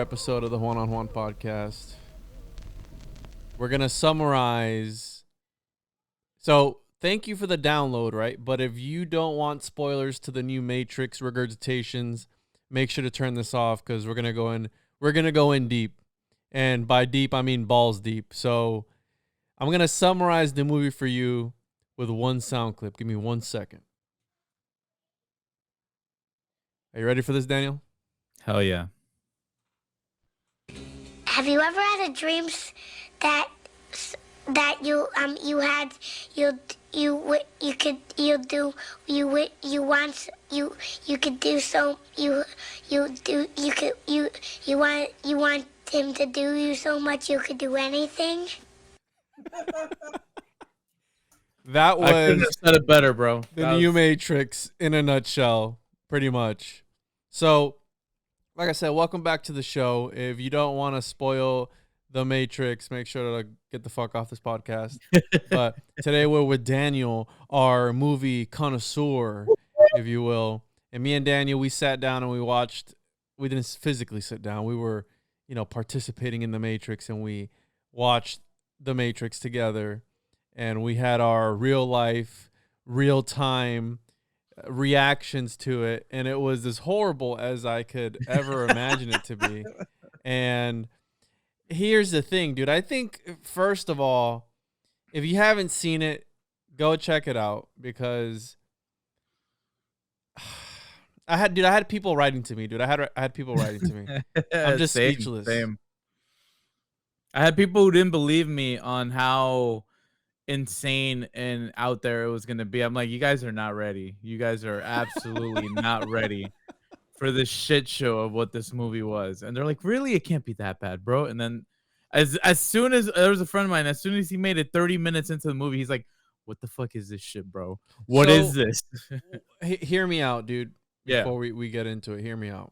episode of the Juan Podcast. We're going to summarize. So, thank you for the download, right? But if you don't want spoilers to the new Matrix Regurgitations, make sure to turn this off because we're going to go in deep. And by deep, I mean balls deep. So, I'm going to summarize the movie for you with one sound clip. Give me 1 second. Are you ready for this, Daniel? Hell yeah. Have you ever had a dream that you want him to do you so much you could do anything? That was I couldn't have said it better, bro. the new Matrix in a nutshell, pretty much. So, like I said, welcome back to the show. If you don't want to spoil the Matrix, make sure to get the fuck off this podcast. But today we're with Daniel, our movie connoisseur, if you will. And me and Daniel, we sat down and we watched. We didn't physically sit down. We were, participating in the Matrix, and we watched the Matrix together. And we had our real life, real time reactions to it, and it was as horrible as I could ever imagine it to be. And here's the thing, dude. I think, first of all, if you haven't seen it, go check it out, because I had people writing to me, dude. I had people writing to me. I'm just speechless. Same. I had people who didn't believe me on how insane and out there it was gonna be. I'm like, you guys are not ready. You guys are absolutely not ready for this shit show of what this movie was. And they're like, really? It can't be that bad, bro. And then as soon as there was a friend of mine, as soon as he made it 30 minutes into the movie, he's like, what the fuck is this shit, bro? What is this? Hear me out, dude. Yeah. Before we get into it, hear me out.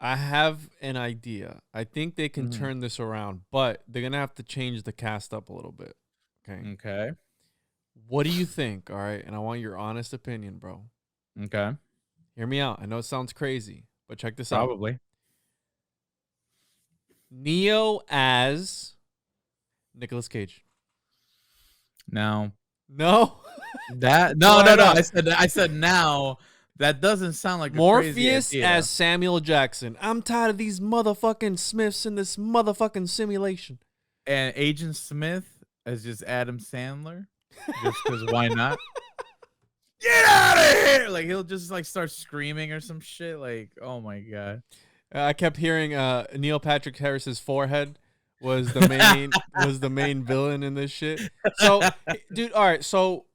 I have an idea. I think they can turn this around, but they're going to have to change the cast up a little bit. Okay. What do you think? All right. And I want your honest opinion, bro. Okay. Hear me out. I know it sounds crazy, but check this out. out. Probably. Neo as Nicolas Cage. No. No? No. I said now. That doesn't sound like Morpheus as Samuel Jackson. I'm tired of these motherfucking Smiths in this motherfucking simulation. And Agent Smith as just Adam Sandler. Just because why not? Get out of here! Like, he'll just like start screaming or some shit. Like, oh my god. I kept hearing Neil Patrick Harris's forehead was the main villain in this shit. So, dude, all right, so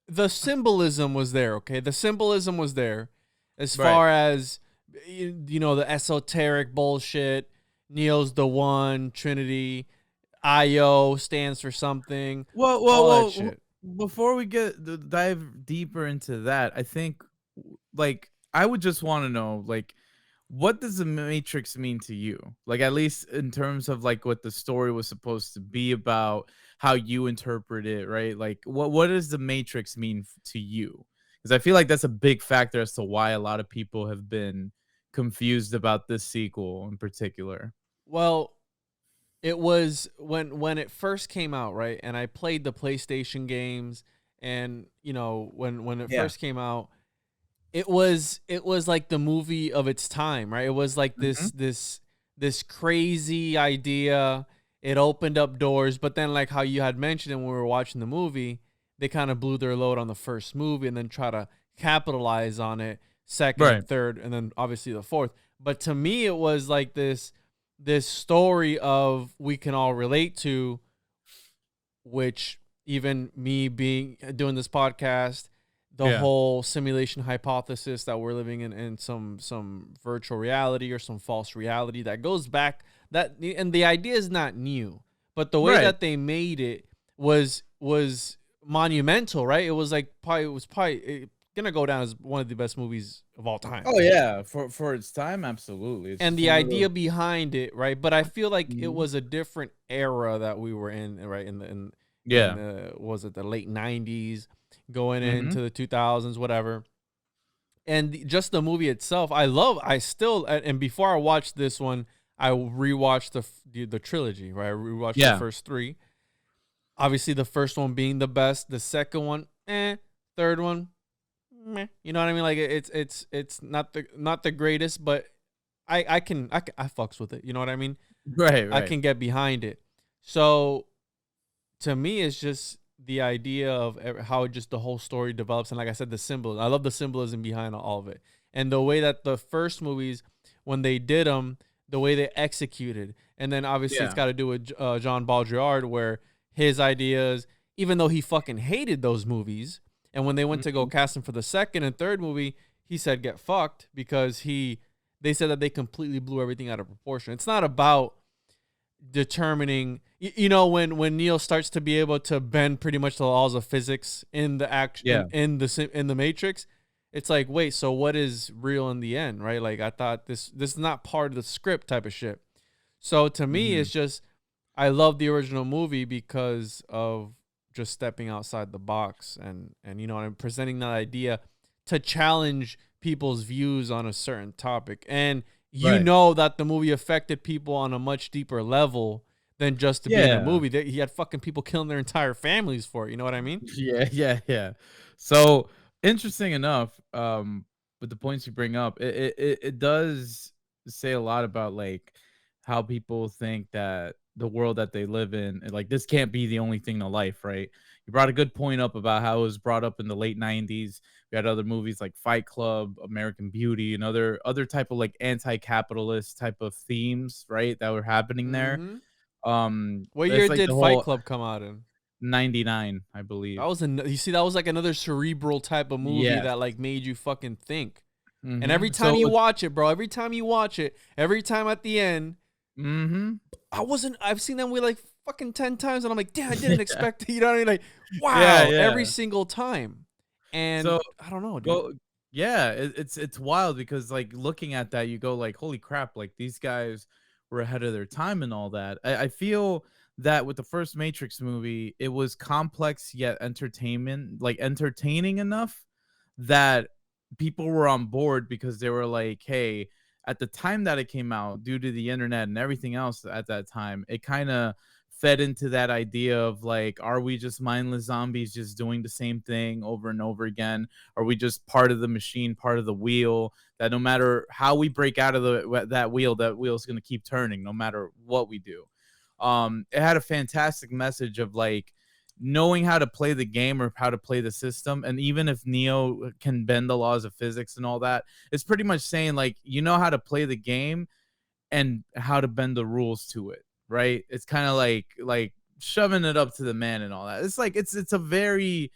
the symbolism was there, okay? The symbolism was there as far as, the esoteric bullshit. Neo's the one, Trinity, IO stands for something. Whoa. Shit. Before we dive deeper into that, I think, like, I would just want to know, like, what does the Matrix mean to you? Like, at least in terms of, like, what the story was supposed to be about, how you interpret it, right? Like, what does the Matrix mean to you? Because I feel like that's a big factor as to why a lot of people have been confused about this sequel in particular. Well, it was when it first came out, right? And I played the PlayStation games, and when it first came out, it was like the movie of its time, right? It was like this crazy idea. It opened up doors, but then, like how you had mentioned when we were watching the movie, they kind of blew their load on the first movie and then try to capitalize on it second, third, and then obviously the fourth. But to me, it was like this story of we can all relate to, which even me doing this podcast, the whole simulation hypothesis that we're living in some virtual reality or some false reality that goes back. And the idea is not new, but the way that they made it was monumental, right? It was like probably gonna go down as one of the best movies of all time. Oh yeah, for its time, absolutely. And the idea behind it, right? But I feel like it was a different era that we were in, right? Was it the late 90s, going into the 2000s, whatever. And just the movie itself, and before I watched this one, I rewatched the trilogy, right? I rewatched the first 3. Obviously, the first one being the best, the second one, third one, meh. You know what I mean? Like it's not the greatest, but I fucks with it. You know what I mean? Right. I can get behind it. So to me, it's just the idea of how just the whole story develops, and like I said, the symbolism. I love the symbolism behind all of it, and the way that the first movies, when they did them, the way they executed, and then obviously it's got to do with Jean Baudrillard, where his ideas, even though he fucking hated those movies, and when they went to go cast him for the second and third movie, he said get fucked because they said that they completely blew everything out of proportion. It's not about determining, you know, when Neo starts to be able to bend pretty much the laws of physics in the action in the Matrix. It's like, wait, so what is real in the end, right? Like I thought this is not part of the script type of shit. So to me, it's just, I love the original movie because of just stepping outside the box and you know, and presenting that idea to challenge people's views on a certain topic. And you know that the movie affected people on a much deeper level than just to be in a movie. He had fucking people killing their entire families for it. You know what I mean? Yeah. So interesting enough, with the points you bring up, it does say a lot about like how people think that the world that they live in, like this can't be the only thing to life, right? You brought a good point up about how it was brought up in the late 90s. We had other movies like Fight Club, American Beauty, and other type of like anti-capitalist type of themes, right, that were happening there. What year did Fight Club come out in? 99, I believe. That was that was like another cerebral type of movie that like made you fucking think. And every time you watch it, bro, every time at the end, I've seen that movie like fucking 10 times, and I'm like, damn, I didn't expect it. You know what I mean? Like, wow, every single time. And so, I don't know, dude. Well, it's wild because like looking at that, you go like, holy crap, like these guys were ahead of their time and all that. I feel that with the first Matrix movie, it was complex yet entertaining enough that people were on board because they were like, hey, at the time that it came out, due to the internet and everything else at that time, it kind of fed into that idea of like, are we just mindless zombies just doing the same thing over and over again? Are we just part of the machine, part of the wheel, that no matter how we break out of that wheel's going to keep turning no matter what we do? It had a fantastic message of like knowing how to play the game or how to play the system. And even if Neo can bend the laws of physics and all that, it's pretty much saying like, you know how to play the game and how to bend the rules to it. Right. It's kind of like shoving it up to the man and all that. It's like, it's a very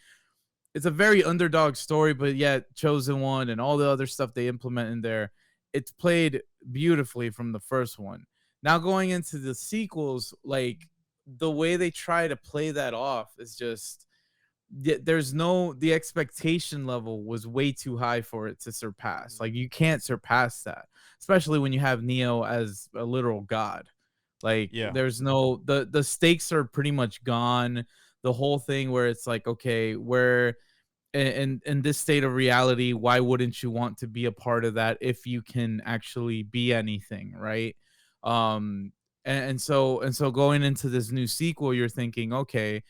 underdog story, but yet chosen one and all the other stuff they implement in there. It's played beautifully from the first one. Now going into the sequels, like the way they try to play that off is just, the expectation level was way too high for it to surpass. Like you can't surpass that, especially when you have Neo as a literal god. Like there's no, the stakes are pretty much gone. The whole thing where it's like, okay, where in this state of reality, why wouldn't you want to be a part of that if you can actually be anything, right? And so going into this new sequel, you're thinking, okay,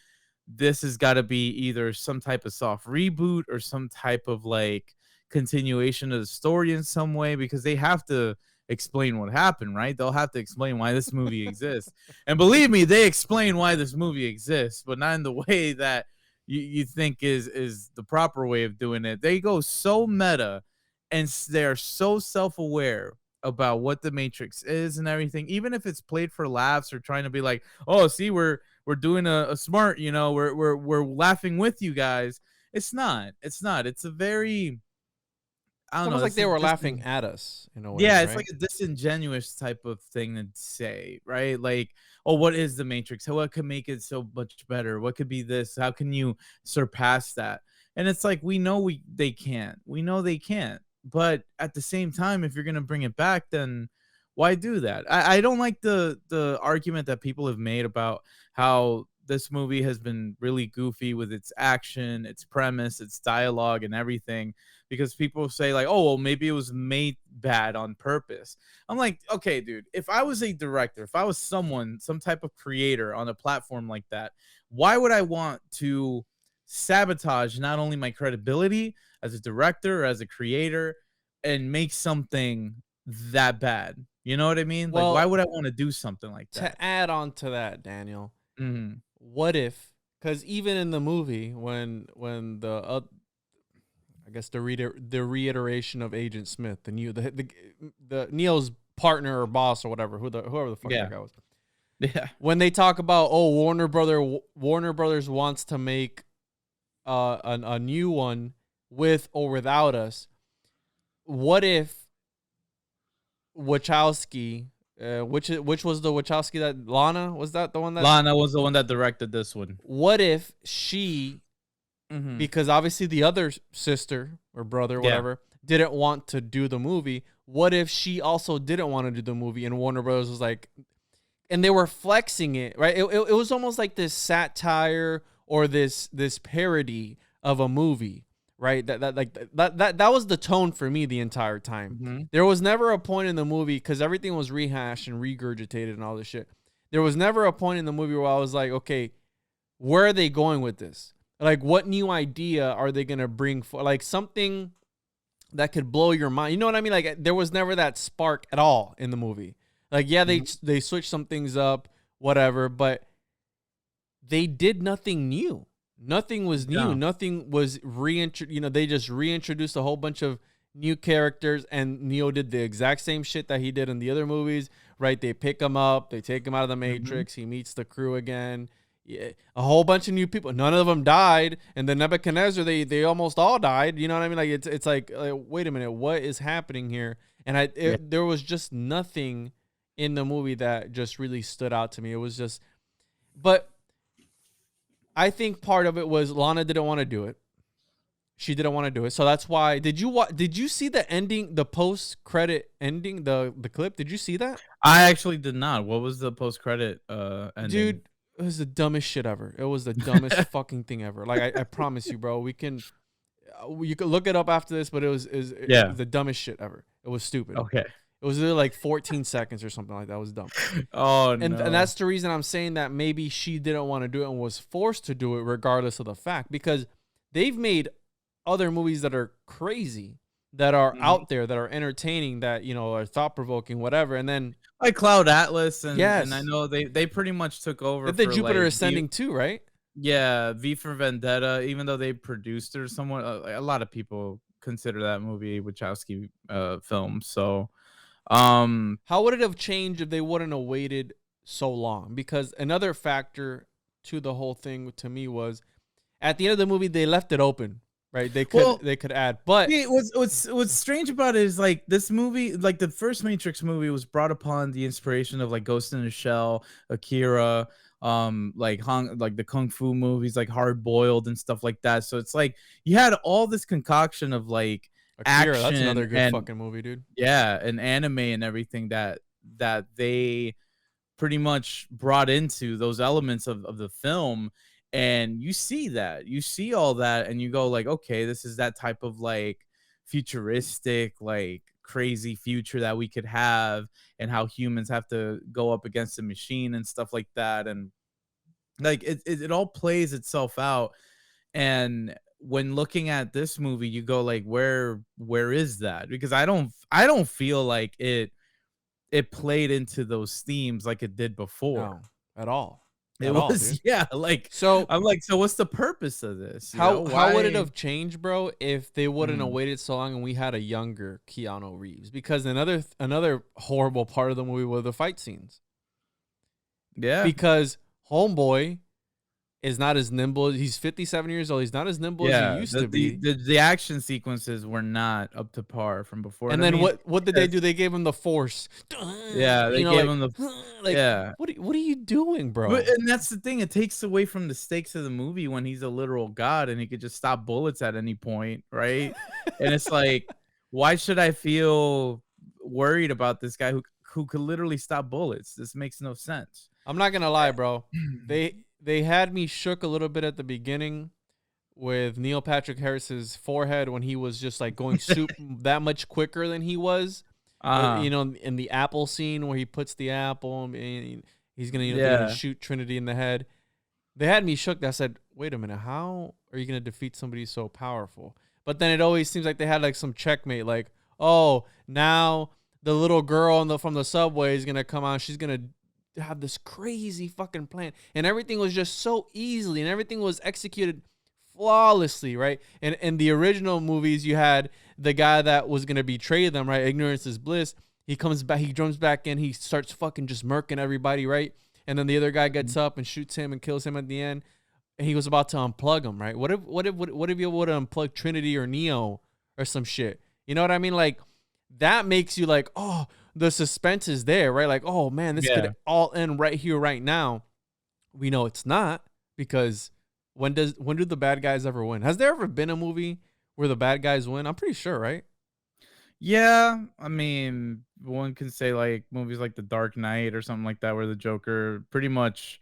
this has got to be either some type of soft reboot or some type of like continuation of the story in some way, because they have to explain what happened, right? They'll have to explain why this movie exists. And believe me, they explain why this movie exists, but not in the way that you think is the proper way of doing it. They go so meta and they're so self-aware about what the Matrix is and everything, even if it's played for laughs or trying to be like, oh, see, we're doing a smart, you know, we're laughing with you guys. It's not. It's a very, I don't know. Almost like they were laughing at us in a way. Yeah, it's right? like a disingenuous type of thing to say, right? Like, oh, what is the Matrix? What could make it so much better? What could be this? How can you surpass that? And it's like, we know they can't. We know they can't. But at the same time, if you're gonna bring it back, then why do that? I don't like the argument that people have made about how this movie has been really goofy with its action, its premise, its dialogue, and everything. because people say like, oh, well, maybe it was made bad on purpose. I'm like, okay, dude, if I was a director, if I was some type of creator on a platform like that, why would I want to sabotage not only my credibility as a director or as a creator and make something that bad? You know what I mean? Like, why would I want to do something like that? To add on to that, Daniel, Mm-hmm. what if, because even in the movie, when the I guess the reiteration of Agent Smith, the Neo's partner or boss or whatever, whoever the fuck that guy was. Yeah. When they talk about, oh, Warner Brothers wants to make a new one with or without us. What if Wachowski, which was the Wachowski that Lana, was that the one that Lana was the one that directed this one? What if she, because obviously the other sister or brother, whatever, didn't want to do the movie. What if she also didn't want to do the movie and Warner Brothers was like, and they were flexing it, right? It was almost like this satire or this parody of a movie, right? That was the tone for me the entire time. Mm-hmm. There was never a point in the movie, because everything was rehashed and regurgitated and all this shit. There was never a point in the movie where I was like, okay, where are they going with this? Like, what new idea are they gonna bring for, like, something that could blow your mind? You know what I mean? Like, there was never that spark at all in the movie. Like, yeah, they switched some things up, whatever, but they did nothing new. Nothing was new. Yeah. Nothing was they just reintroduced a whole bunch of new characters, and Neo did the exact same shit that he did in the other movies, right? They pick him up, they take him out of the Matrix, he meets the crew again. Yeah, a whole bunch of new people. None of them died, and then Nebuchadnezzar, they almost all died. You know what I mean? Like, it's like wait a minute, what is happening here? And there was just nothing in the movie that just really stood out to me. It was just, but I think part of it was Lana didn't want to do it. She didn't want to do it, so that's why. Did you see the ending, the post-credit ending, the clip? Did you see that? I actually did not. What was the post-credit ending? Dude, it was the dumbest shit ever. It was the dumbest fucking thing ever. Like, I promise you, bro. You can look it up after this, but it was the dumbest shit ever. It was stupid. Okay. It was like 14 seconds or something like that. It was dumb. Oh, no. And that's the reason I'm saying that maybe she didn't want to do it and was forced to do it regardless of the fact, because they've made other movies that are crazy, that are out there, that are entertaining, that, are thought-provoking, whatever. And then like Cloud Atlas, and yes, and I know they pretty much took over. The Jupiter Ascending too, right? Yeah, V for Vendetta. Even though they produced it somewhat, a lot of people consider that movie Wachowski film. So, how would it have changed if they wouldn't have waited so long? Because another factor to the whole thing to me was, at the end of the movie, they left it open. Right, they could add, but what's strange about it is, like, this movie, like the first Matrix movie, was brought upon the inspiration of like Ghost in the Shell, Akira, like the kung fu movies, like Hard Boiled and stuff like that. So it's like you had all this concoction of like Akira, action. That's another good fucking movie, dude. Yeah, and anime and everything that they pretty much brought into those elements of the film. And you see all that, and you go like, okay, this is that type of like futuristic, like crazy future that we could have, and how humans have to go up against a machine and stuff like that. And like it all plays itself out. And when looking at this movie, you go like, where is that? Because I don't feel like it played into those themes like it did before. No, at all. It was, yeah, like, so I'm like, so what's the purpose of this? How would it have changed, bro, if they wouldn't have waited so long and we had a younger Keanu Reeves? Because another horrible part of the movie were the fight scenes. Yeah. Because homeboy is not as nimble. He's 57 years old. He's not as nimble as he used to be. The action sequences were not up to par from before. And then what did they do? They gave him the Force. Yeah, they gave him the yeah. What are you doing, bro? And that's the thing. It takes away from the stakes of the movie when he's a literal god and he could just stop bullets at any point, right? And it's like, why should I feel worried about this guy who could literally stop bullets? This makes no sense. I'm not gonna lie, bro. They had me shook a little bit at the beginning with Neil Patrick Harris's forehead when he was just like going that much quicker than he was. You know, in the apple scene where he puts the apple and he's gonna, they're gonna shoot Trinity in the head. They had me shook. I said, "Wait a minute, how are you gonna defeat somebody so powerful?" But then it always seems like they had like some checkmate, like, "Oh, now the little girl from the subway is gonna come out. She's gonna have this crazy fucking plan," and everything was just so easily, and everything was executed flawlessly, right? And in the original movies, you had the guy that was gonna betray them, right? Ignorance is bliss. He comes back, he jumps back in, he starts fucking just murking everybody, right? And then the other guy gets up and shoots him and kills him at the end. And he was about to unplug him, right? What if you would have unplugged Trinity or Neo or some shit? You know what I mean? Like, that makes you like, oh, the suspense is there, right? Like, oh man, this could all end right here, right now. We know it's not, because when do the bad guys ever win? Has there ever been a movie where the bad guys win? I'm pretty sure, right? Yeah, I mean, one can say like movies like The Dark Knight or something like that, where the Joker pretty much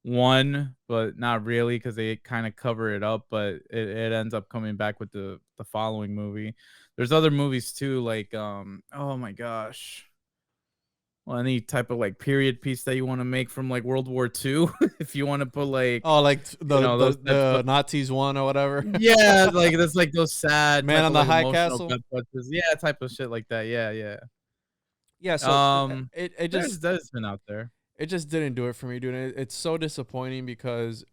won, but not really, because they kind of cover it up, but it ends up coming back with the following movie. There's other movies too, like oh my gosh. Well, any type of like period piece that you want to make from like World War II, if you want to put like, like the Nazis won or whatever. Yeah, like that's like those sad Man on the High Castle. Yeah, type of shit like that. Yeah. So it just that's been out there. It just didn't do it for me, dude. It's so disappointing, because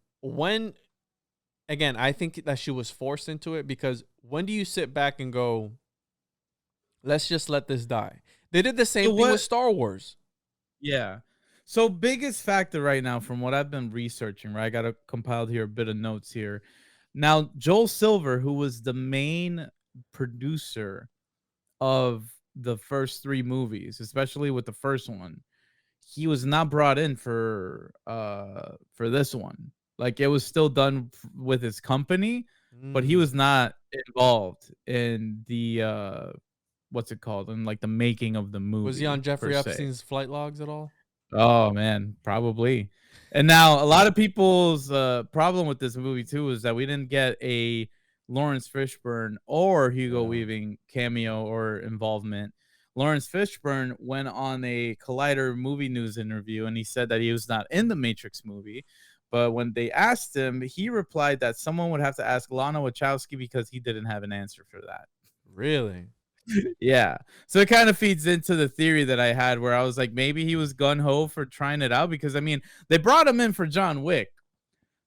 again, I think that she was forced into it, because when do you sit back and go, let's just let this die? They did the same thing with Star Wars. Yeah. So biggest factor right now, from what I've been researching, right? I got compiled here a bit of notes here. Now, Joel Silver, who was the main producer of the first 3 movies, especially with the first one, he was not brought in for this one. Like, it was still done with his company, but he was not involved in the what's it called? In like the making of the movie. Was he on Jeffrey Epstein's flight logs at all? Oh man, probably. And now a lot of people's problem with this movie too is that we didn't get a Lawrence Fishburne or Hugo Weaving cameo or involvement. Lawrence Fishburne went on a Collider movie news interview and he said that he was not in the Matrix movie. But when they asked him, he replied that someone would have to ask Lana Wachowski because he didn't have an answer for that. Really? Yeah. So it kind of feeds into the theory that I had, where I was like, maybe he was gung-ho for trying it out, because I mean, they brought him in for John Wick.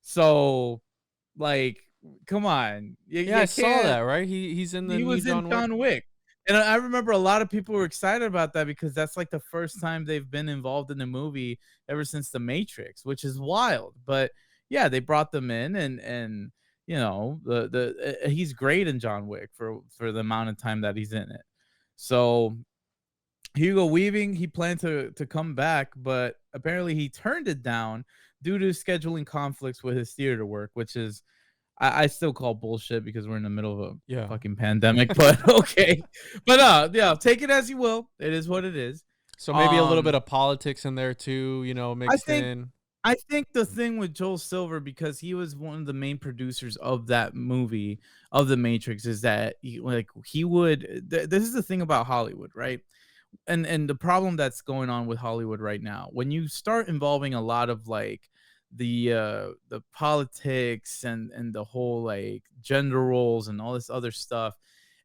So like, come on. I saw that, right? He was in John Wick. And I remember a lot of people were excited about that, because that's like the first time they've been involved in a movie ever since The Matrix, which is wild. But yeah, they brought them in, and you know, he's great in John Wick for the amount of time that he's in it. So Hugo Weaving, he planned to come back, but apparently he turned it down due to scheduling conflicts with his theater work, which is, I still call bullshit, because we're in the middle of a fucking pandemic. But okay. But yeah, take it as you will. It is what it is. So maybe a little bit of politics in there too, you know, mixed in. I think the thing with Joel Silver, because he was one of the main producers of that movie, of The Matrix, is that he would. This is the thing about Hollywood, right? And the problem that's going on with Hollywood right now, when you start involving a lot of like the politics and the whole like gender roles and all this other stuff,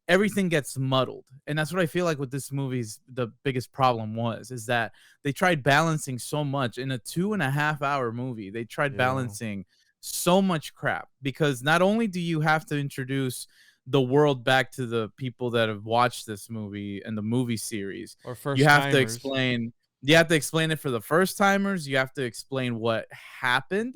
everything gets muddled. And that's what I feel like with this movie's the biggest problem is that they tried balancing so much in a 2.5-hour movie. They tried balancing so much crap, because not only do you have to introduce the world back to the people that have watched this movie and the movie series, or first you have to explain it for the first timers. You have to explain what happened,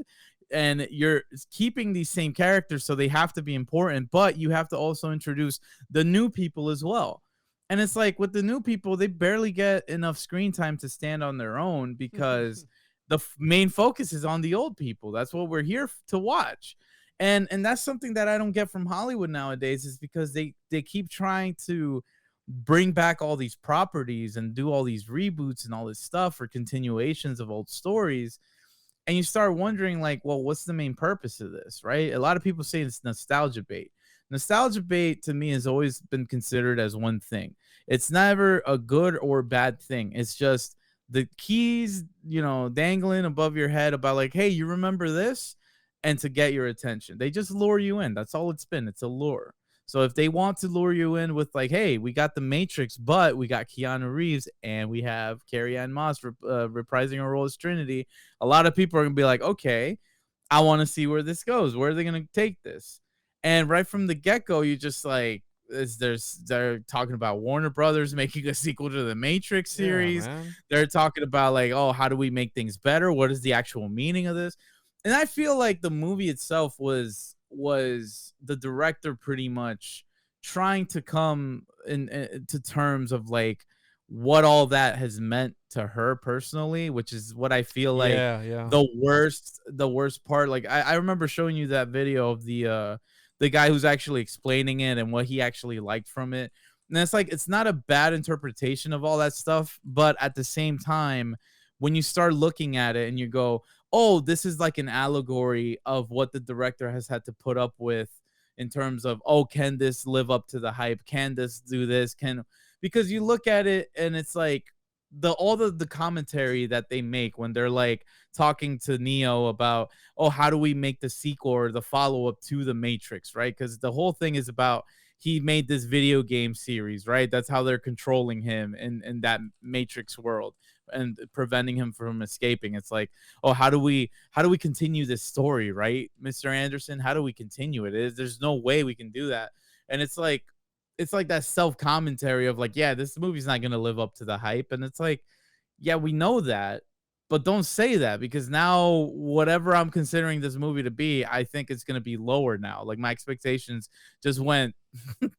and you're keeping these same characters, so they have to be important, but you have to also introduce the new people as well. And it's like, with the new people, they barely get enough screen time to stand on their own, because the main focus is on the old people. That's what we're here to watch. And that's something that I don't get from Hollywood nowadays, is because they keep trying to bring back all these properties and do all these reboots and all this stuff for continuations of old stories. And you start wondering, like, well, what's the main purpose of this, right? A lot of people say it's nostalgia bait. Nostalgia bait to me has always been considered as one thing. It's never a good or bad thing. It's just the keys, dangling above your head about like, hey, you remember this? And to get your attention. They just lure you in. That's all it's been. It's a lure. So if they want to lure you in with like, hey, we got the Matrix, but we got Keanu Reeves and we have Carrie-Anne Moss reprising her role as Trinity, a lot of people are going to be like, okay, I want to see where this goes. Where are they going to take this? And right from the get-go, you just like, they're talking about Warner Brothers making a sequel to the Matrix series. Yeah, they're talking about like, oh, how do we make things better? What is the actual meaning of this? And I feel like the movie itself was the director pretty much trying to come to terms of like what all that has meant to her personally, which is what I feel like the worst part. Like I remember showing you that video of the guy who's actually explaining it and what he actually liked from it. And it's like, it's not a bad interpretation of all that stuff, but at the same time, when you start looking at it and you go, oh, this is like an allegory of what the director has had to put up with in terms of, oh, can this live up to the hype? Can this do this? Because you look at it and it's like all the commentary that they make when they're like talking to Neo about, oh, how do we make the sequel or the follow-up to the Matrix, right? Because the whole thing is about he made this video game series, right? That's how they're controlling him in that Matrix world and preventing him from escaping. It's like, oh, how do we continue this story, right, Mr. Anderson? How do we continue it? There's no way we can do that. And it's like that self-commentary of like, yeah, this movie's not gonna live up to the hype. And it's like, yeah, we know that, but don't say that, because now whatever I'm considering this movie to be, I think it's gonna be lower now. Like my expectations just went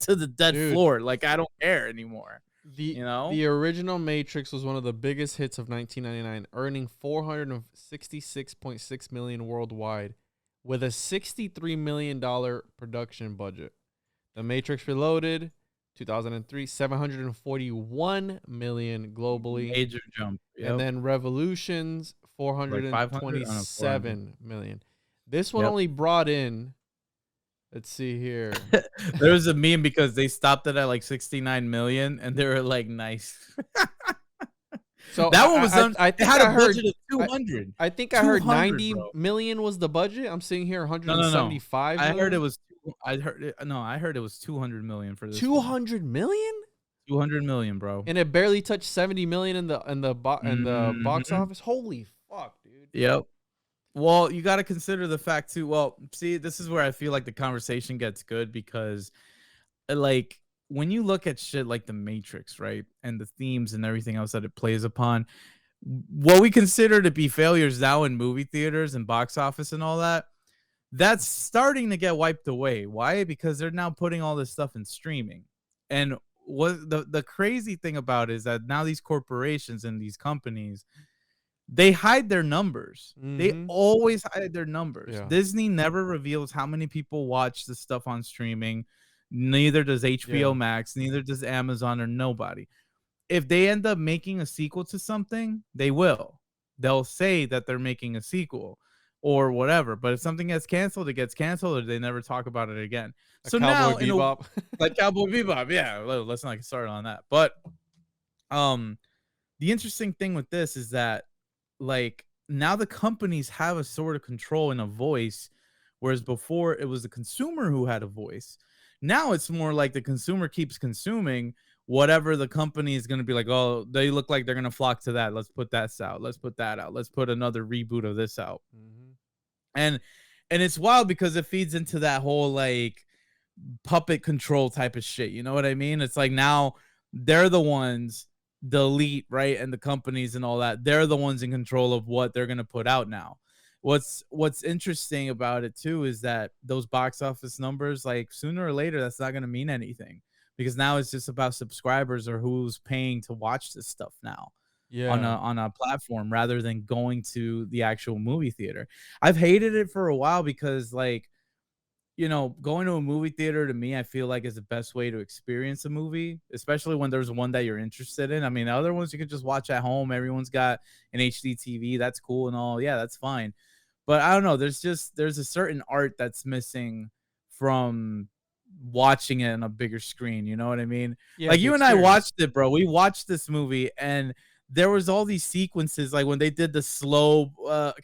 to the dead floor. Like I don't care anymore. The original Matrix was one of the biggest hits of 1999, earning $466.6 million worldwide, with a $63 million production budget. The Matrix Reloaded, 2003, $741 million globally. Major jump. Yep. And then Revolutions, $427 million. This one only brought in, let's see here. There was a meme because they stopped it at like 69 million and they were like, nice. So that one was I think had a budget of 200. I think I heard 90 million was the budget. I'm seeing here 175 million. I heard it was 200 million for this. 200 million? 200 million, bro. And it barely touched 70 million in the box office. Holy fuck, dude. Yep. Well, you got to consider the fact too. Well, see, this is where I feel like the conversation gets good, because like when you look at shit like the Matrix, right, and the themes and everything else that it plays upon, what we consider to be failures now in movie theaters and box office and all that, that's starting to get wiped away. Why? Because they're now putting all this stuff in streaming. And what the crazy thing about it is that now these corporations and these companies, they hide their numbers. Mm-hmm. They always hide their numbers. Yeah. Disney never reveals how many people watch the stuff on streaming. Neither does HBO Max. Neither does Amazon or nobody. If they end up making a sequel to something, they will. They'll say that they're making a sequel or whatever. But if something gets canceled, it gets canceled, or they never talk about it again. So Cowboy Bebop. Like Cowboy Bebop. Yeah, let's not get started on that. But the interesting thing with this is that, like, now the companies have a sort of control and a voice, whereas before it was the consumer who had a voice. Now it's more like the consumer keeps consuming whatever the company is going to be like, oh, they look like they're going to flock to that. Let's put that out. Let's put that out. Let's put another reboot of this out. Mm-hmm. And it's wild because it feeds into that whole like puppet control type of shit. You know what I mean? It's like now they're the ones, the elite, right? And the companies and all that, they're the ones in control of what they're going to put out now. What's interesting about it too is that those box office numbers, like sooner or later, that's not going to mean anything, because now it's just about subscribers or who's paying to watch this stuff now. Yeah. On a platform rather than going to the actual movie theater. I've hated it for a while because like going to a movie theater to me, I feel like is the best way to experience a movie, especially when there's one that you're interested in. I mean, other ones you can just watch at home. Everyone's got an HD TV. That's cool and all. Yeah, that's fine. But I don't know. There's a certain art that's missing from watching it on a bigger screen. You know what I mean? Yeah, Like the you and I experience. watched it, bro. We watched this movie and there was all these sequences like when they did the slow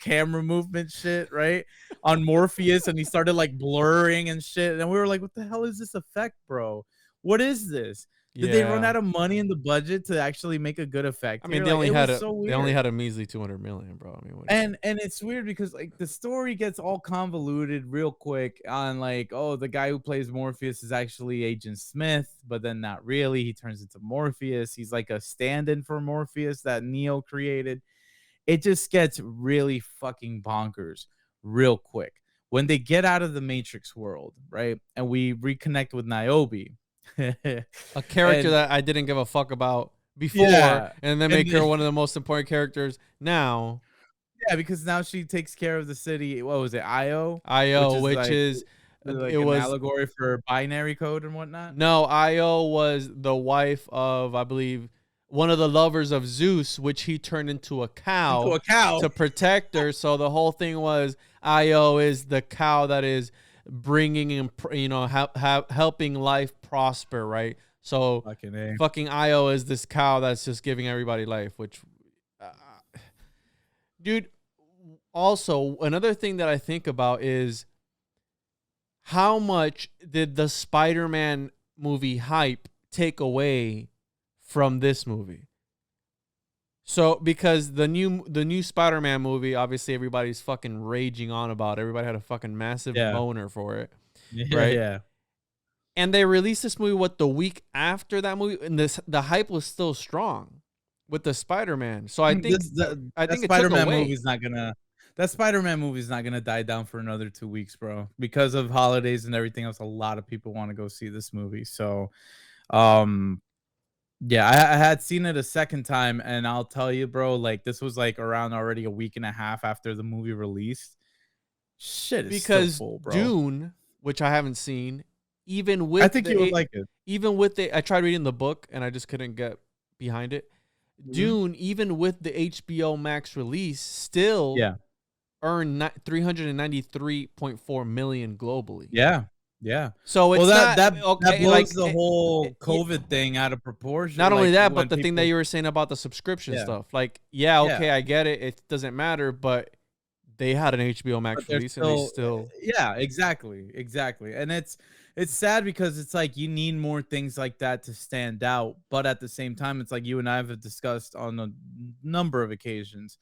camera movement shit, right? On Morpheus and he started like blurring and shit. And we were like, what the hell is this effect, bro? What is this? Did they run Yeah. out of money in the budget to actually make a good effect? I mean, here? they Like, only it had was a so they only weird. had a measly 200 million, bro. I mean, what And it's weird because like the story gets all convoluted real quick on like, oh, the guy who plays Morpheus is actually Agent Smith, but then not really. He turns into Morpheus. He's like a stand-in for Morpheus that Neo created. It just gets really fucking bonkers real quick. When they get out of the Matrix world, right? And we reconnect with Niobe. a character And that I didn't give a fuck about before, yeah. and then And make her one of the most important characters now. yeah, because now she takes care of the city. What was it? Io, Is which like is like it an was allegory for binary code and whatnot. no Io was the wife of, I believe, one of the lovers of Zeus, which he turned into a Into cow a cow. to protect her. So the whole thing was Io is the cow that is bringing and helping life prosper, right? So Fucking A. fucking Io is this cow that's just giving everybody life, which dude, also another thing that I think about is how much did the Spider-Man movie hype take away from this movie? So because the new Spider-Man movie, obviously everybody's fucking raging on about it. Everybody had a fucking massive Yeah. boner for it, Yeah, right? yeah. And they released this movie the week after that movie, and the hype was still strong with the Spider-Man. So I think That it took Spider-Man away. movie's not gonna that Spider-Man movie's not gonna die down for another 2 weeks, bro. Because of holidays and everything else, a lot of people want to go see this movie. So yeah, I had seen it a second time, and I'll tell you, bro, like this was like around already a week and a half after the movie released. Shit is still Because full, bro. Dune, which I haven't seen, even with I think you would like it. I tried reading the book and I just couldn't get behind it. Dune, even with the HBO Max release, still earned 393.4 million globally. Yeah. Yeah. So it's that okay, blows like the whole COVID thing out of proportion. not only like, that, when but the thing that people- you were saying about the subscription Yeah. stuff. Like, yeah, okay, Yeah. I get it. It doesn't matter, but they had an HBO Max but they're release and they still yeah, exactly. And it's sad because it's like you need more things like that to stand out, but at the same time it's like you and I have discussed on a number of occasions.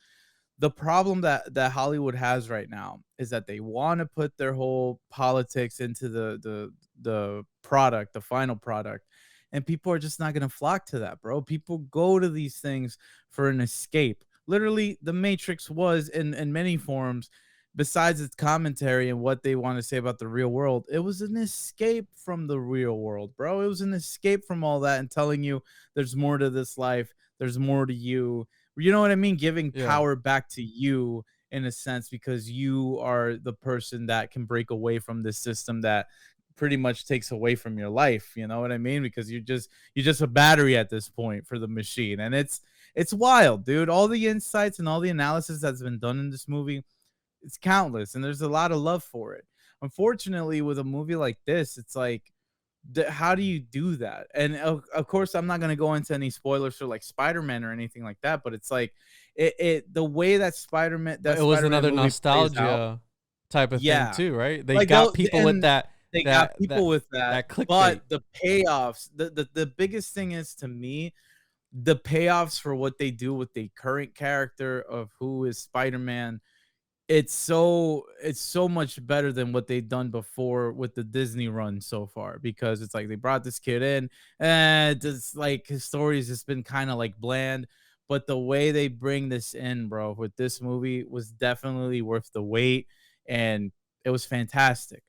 The problem that Hollywood has right now is that they want to put their whole politics into the product, the final product, and people are just not going to flock to that, bro. People go to these things for an escape. Literally, The Matrix was in many forms, besides its commentary and what they want to say about the real world, it was an escape from the real world, bro. It was an escape from all that and telling you there's more to this life, there's more to you. You know what I mean? Giving power back to you in a sense, because you are the person that can break away from this system that pretty much takes away from your life. You know what I mean? Because you're just a battery at this point for the machine. And it's wild, dude. All the insights and all the analysis that's been done in this movie, it's countless. And there's a lot of love for it. Unfortunately, with a movie like this, it's like, how do you do that? And of course I'm not going to go into any spoilers for like Spider-Man or anything like that, but it's like the way that Spider-Man it was another nostalgia type of thing too, right? They like got people with that with that clickbait. But the payoffs, the biggest thing is, to me, the payoffs for what they do with the current character of who is Spider-Man, it's so much better than what they've done before with the Disney run so far, because it's like they brought this kid in and it's like his story has just been kind of like bland, but the way they bring this in, bro, with this movie was definitely worth the wait, and it was fantastic.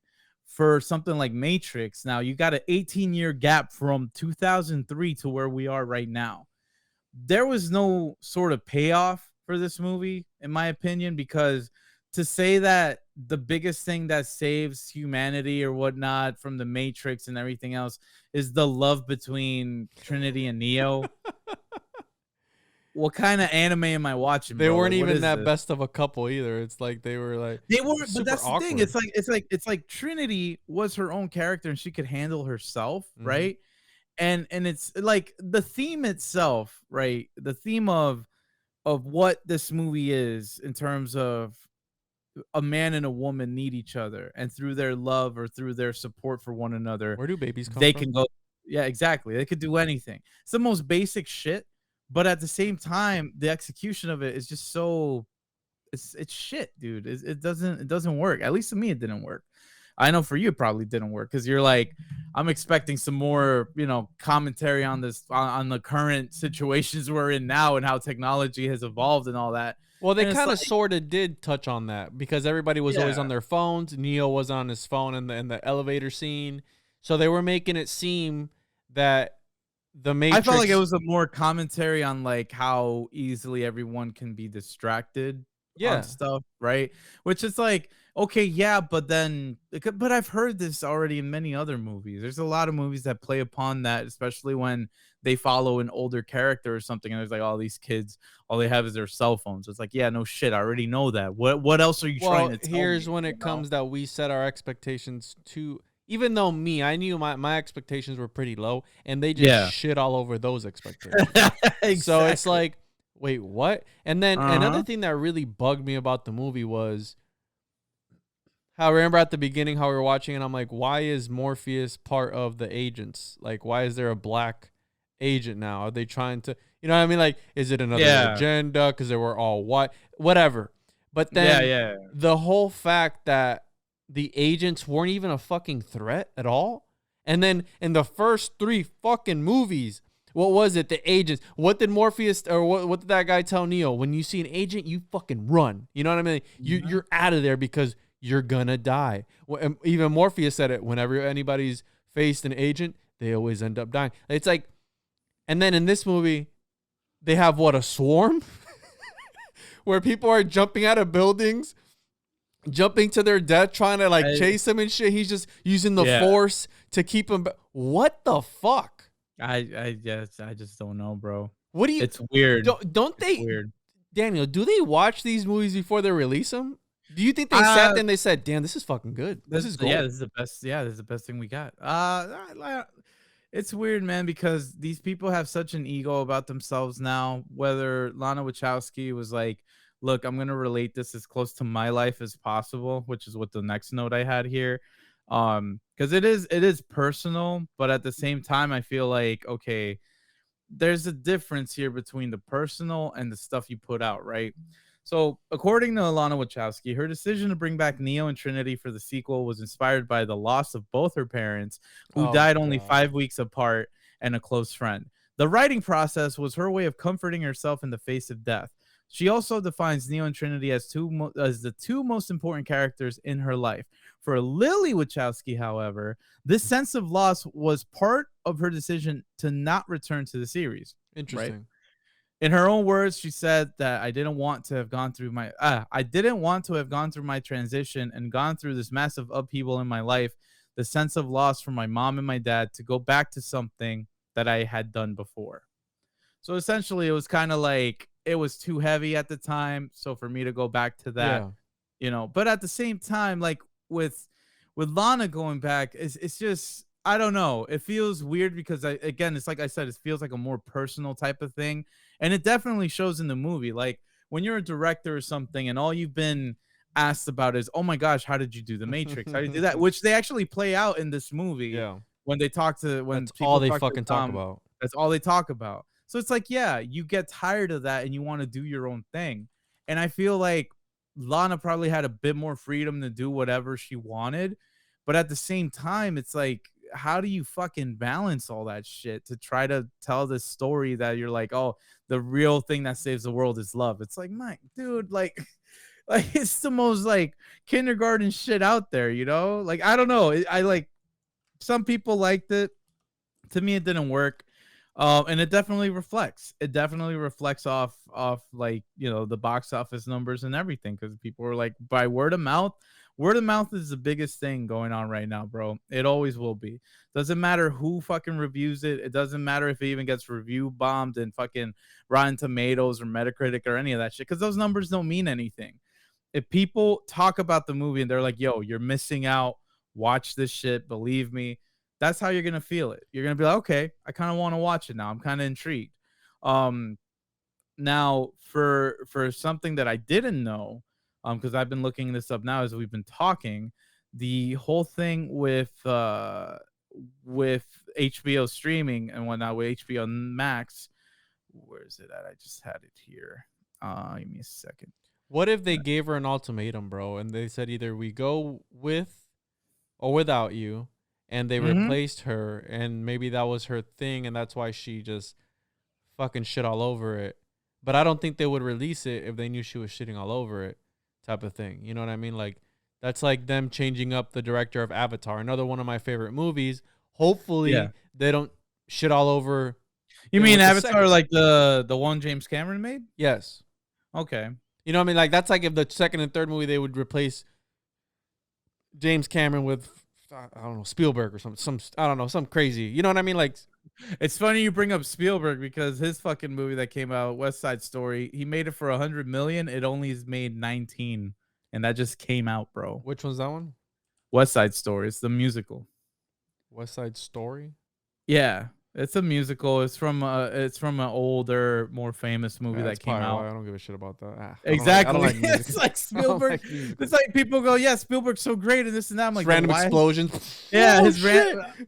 For something like Matrix, now you got an 18-year gap from 2003 to where we are right now. There was no sort of payoff for this movie, in my opinion, because to say that the biggest thing that saves humanity or whatnot from the Matrix and everything else is the love between Trinity and Neo. What kind of anime am I watching, They bro? weren't Like, what even is that this? best of a couple either. It's like they were like They were, but super that's the thing. awkward. It's like Trinity was her own character and she could handle herself, right? And it's like the theme itself, right? The theme of what this movie is in terms of a man and a woman need each other, and through their love or through their support for one another, Where do babies come they from? can go. Yeah, exactly. They could do anything. It's the most basic shit, but at the same time, the execution of it is just so it's shit, dude. It doesn't work. At least to me, it didn't work. I know for you, it probably didn't work because you're like, I'm expecting some more, commentary on this on the current situations we're in now and how technology has evolved and all that. Well, they And it's kind of like, sort of did touch on that because everybody was always yeah, on their phones. Neo was on his phone in the elevator scene, so they were making it seem that the Matrix. I felt like it was a more commentary on like how easily everyone can be distracted on stuff, right? Which is like, okay, yeah, but then, but I've heard this already in many other movies. There's a lot of movies that play upon that, especially when they follow an older character or something, and there's like all these kids, all they have is their cell phones. It's like, yeah, no shit, I already know that. What else are you trying to tell here's me, when it comes that we set our expectations too. Even though I knew my expectations were pretty low, and they just shit all over those expectations. Exactly. So it's like, wait, what? And then another Uh-huh. thing that really bugged me about the movie was how, remember at the beginning how we were watching and I'm like, why is Morpheus part of the agents? Like, why is there a black agent now? Are they trying to, you know what I mean? Like, is it another agenda? Because they were all white, whatever. But then the whole fact that the agents weren't even a fucking threat at all. And then in the first 3 fucking movies, what was it? The agents. What did Morpheus or what did that guy tell Neo? When you see an agent, you fucking run. You know what I mean? You're out of there because you're gonna die. Well, even Morpheus said it. Whenever anybody's faced an agent, they always end up dying. It's like, and then in this movie, they have what, a swarm where people are jumping out of buildings, jumping to their death, trying to like chase him and shit. He's just using the force to keep him. What the fuck? I just don't know, bro. What do you? It's weird. Don't they? Weird. Daniel, do they watch these movies before they release them? Do you think they sat there and they said, "Damn, this is fucking good. This is gold." Yeah, this is the best. Yeah, this is the best thing we got. It's weird, man, because these people have such an ego about themselves now. Whether Lana Wachowski was like, "Look, I'm gonna relate this as close to my life as possible," which is what the next note I had here. Because it is personal, but at the same time, I feel like, okay, there's a difference here between the personal and the stuff you put out, right? So, according to Lana Wachowski, her decision to bring back Neo and Trinity for the sequel was inspired by the loss of both her parents, who died only 5 weeks apart, and a close friend. The writing process was her way of comforting herself in the face of death. She also defines Neo and Trinity as the 2 most important characters in her life. For Lily Wachowski, however, this sense of loss was part of her decision to not return to the series. Interesting. Right? In her own words, she said that I didn't want to have gone through my transition and gone through this massive upheaval in my life, the sense of loss from my mom and my dad, to go back to something that I had done before. So essentially, it was kind of like it was too heavy at the time. So for me to go back to that, but at the same time, like with Lana going back, it's just, I don't know. It feels weird because it's like I said, it feels like a more personal type of thing. And it definitely shows in the movie. Like when you're a director or something and all you've been asked about is, oh my gosh, how did you do the Matrix? How did you do that? Which they actually play out in this movie. Yeah. When they talk to, that's all they fucking talk about. That's all they talk about. So it's like, yeah, you get tired of that and you want to do your own thing. And I feel like Lana probably had a bit more freedom to do whatever she wanted. But at the same time, it's like, how do you fucking balance all that shit to try to tell this story that you're like, oh, the real thing that saves the world is love? It's like, my dude, like it's the most like kindergarten shit out there, Like, I don't know. I like, some people liked it. To me, it didn't work. And it definitely reflects. It definitely reflects off like, the box office numbers and everything, because people are like, by word of mouth. Word of mouth is the biggest thing going on right now, bro. It always will be. Doesn't matter who fucking reviews it. It doesn't matter if it even gets review bombed in fucking Rotten Tomatoes or Metacritic or any of that shit, because those numbers don't mean anything. If people talk about the movie and they're like, yo, you're missing out, watch this shit, believe me, that's how you're gonna feel it. You're gonna be like, okay, I kind of want to watch it now. I'm kind of intrigued. Um, Now for something that I didn't know, because I've been looking this up now as we've been talking, the whole thing with HBO streaming and whatnot, with HBO Max. Where is it at? I just had it here. Give me a second. What if they gave her an ultimatum, bro, and they said either we go with or without you, and they replaced her, and maybe that was her thing, and that's why she just fucking shit all over it. But I don't think they would release it if they knew she was shitting all over it, type of thing. You know what I mean? Like, that's like them changing up the director of Avatar, another one of my favorite movies. Hopefully, they don't shit all over. You mean Avatar, like the one James Cameron made? Yes. Okay. You know what I mean? Like, that's like if the second and third movie they would replace James Cameron with, I don't know, Spielberg or some I don't know, some crazy. You know what I mean? Like, it's funny you bring up Spielberg, because his fucking movie that came out, West Side Story, he made it for $100 million. It only has made 19, and that just came out, bro. Which one's that one? West Side Story. It's the musical. West Side Story? Yeah, it's a musical. It's from an older, more famous movie that came out. I don't give a shit about that. Exactly. I don't like music. It's like Spielberg. It's like people go, yeah, Spielberg's so great and this and that. I'm like, random explosions. Yeah,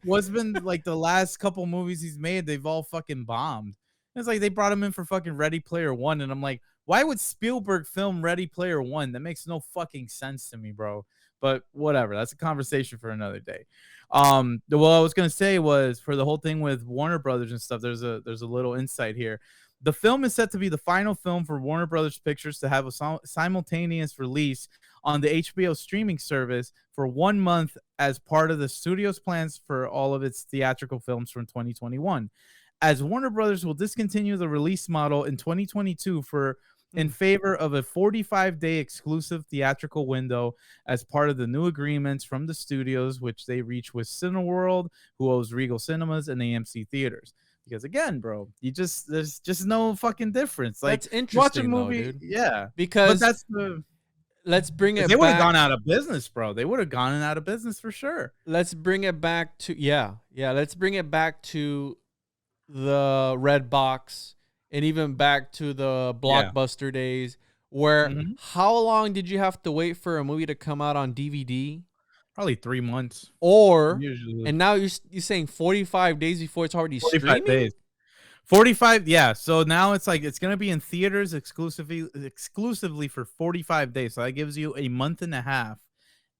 what's been like the last couple movies he's made, they've all fucking bombed. It's like they brought him in for fucking Ready Player One, and I'm like, why would Spielberg film Ready Player One? That makes no fucking sense to me, bro. But whatever, that's a conversation for another day. What I was gonna say was, for the whole thing with Warner Brothers and stuff, there's a little insight here. The film is set to be the final film for Warner Brothers Pictures to have a simultaneous release on the HBO streaming service for 1 month as part of the studio's plans for all of its theatrical films from 2021. As Warner Brothers will discontinue the release model in 2022 in favor of a 45-day exclusive theatrical window as part of the new agreements from the studios, which they reach with Cineworld, who owns Regal Cinemas and AMC Theaters. Because again, bro, there's just no fucking difference. Like, that's interesting, watch a movie, though, dude. Yeah, because but let's bring it. They would have gone out of business, bro. They would have gone out of business for sure. Let's bring it back to Let's bring it back to the red box. And even back to the Blockbuster days, where how long did you have to wait for a movie to come out on DVD? Probably 3 months. And now you're saying 45 days before it's already 45 streaming? Days. 45, yeah. So now it's like it's gonna be in theaters exclusively for 45 days. So that gives you a month and a half,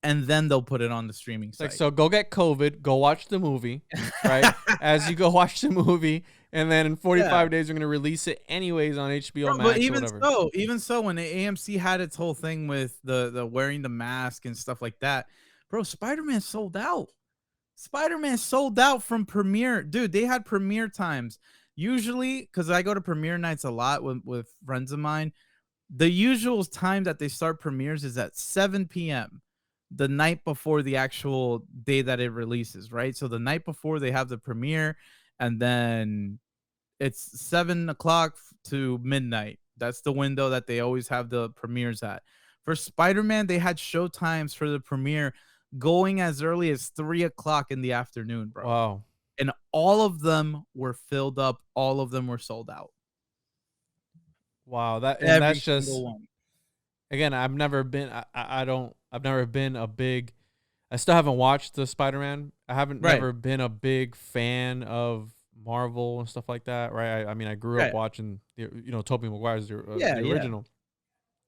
and then they'll put it on the streaming site. Like, so go get COVID, go watch the movie, right? As you go watch the movie. And then in 45 days, we're going to release it anyways on HBO Max. But even so, when the AMC had its whole thing with the wearing the mask and stuff like that, bro, Spider-Man sold out. Spider-Man sold out from premiere. Dude, they had premiere times. Usually, because I go to premiere nights a lot with friends of mine, the usual time that they start premieres is at 7 p.m. the night before the actual day that it releases, right? So the night before they have the premiere, and then it's 7 o'clock to midnight. That's the window that they always have the premieres at. For Spider-Man, they had show times for the premiere going as early as 3 o'clock in the afternoon, bro. Wow. And all of them were filled up. All of them were sold out. Wow. That's just, again, I've never been a big, I still haven't watched the Spider-Man. I haven't never been a big fan of Marvel and stuff like that, right? I mean, I grew up watching, Tobey Maguire's the original,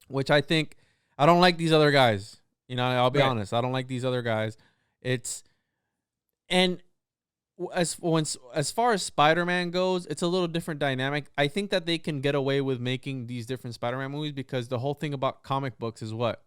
which I think, I don't like these other guys. I'll be honest. I don't like these other guys. And as far as Spider-Man goes, it's a little different dynamic. I think that they can get away with making these different Spider-Man movies because the whole thing about comic books is what?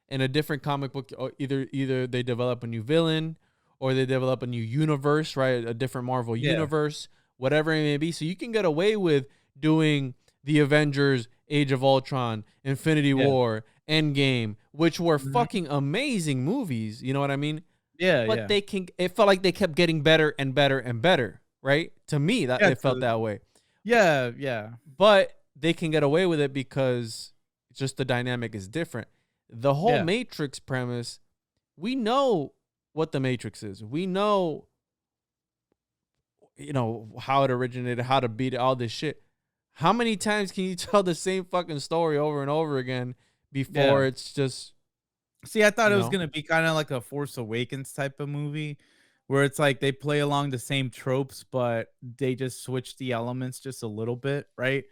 In a different comic book, either they develop a new villain or they develop a new universe, right? A different Marvel universe whatever it may be. So you can get away with doing the Avengers, Age of Ultron, Infinity War, Endgame, which were fucking amazing movies. You know what I mean? Yeah, but it felt like they kept getting better and better and better, right? To me, that it felt that way. Yeah. But they can get away with it because just the dynamic is different. The whole Matrix premise, we know what the Matrix is. We know, how it originated, how to beat it, all this shit. How many times can you tell the same fucking story over and over again before it's just... See, I thought it was going to be kind of like a Force Awakens type of movie where it's like they play along the same tropes, but they just switch the elements just a little bit, right?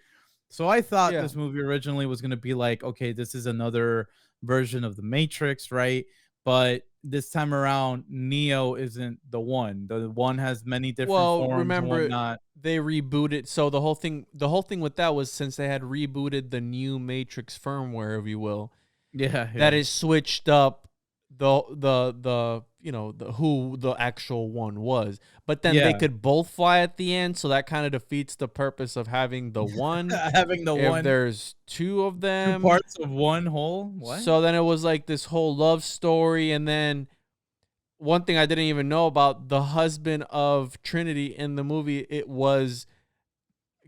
So I thought this movie originally was going to be like, okay, this is another version of the Matrix, right? But this time around, Neo isn't the one. The one has many different forms. Remember, and whatnot. They rebooted. So the whole thing with that was, since they had rebooted the new Matrix firmware, if you will, that is switched up the who the actual one was. But then they could both fly at the end, so that kind of defeats the purpose of having the one. If there's two of them, two parts of one whole. What? So then it was like this whole love story, and then one thing I didn't even know about, the husband of Trinity in the movie, it was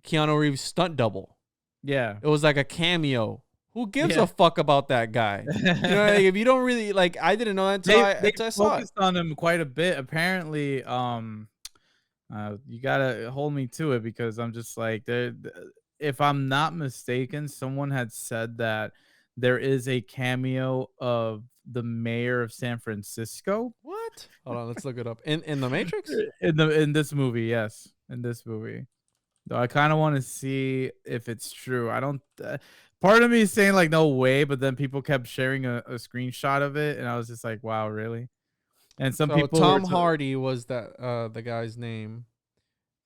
Keanu Reeves' stunt double. Yeah, it was like a cameo. Who gives a fuck about that guy? You know, like, if you don't really like, I didn't know that until I saw it. Focused on him quite a bit. Apparently, you gotta hold me to it because I'm just like, if I'm not mistaken, someone had said that there is a cameo of the mayor of San Francisco. What? Hold on, let's look it up. In the Matrix? In this movie, yes, in this movie. Though I kind of want to see if it's true. I don't. Part of me is saying like no way, but then people kept sharing a screenshot of it, and I was just like, wow, really? And some people. Tom Hardy was that the guy's name.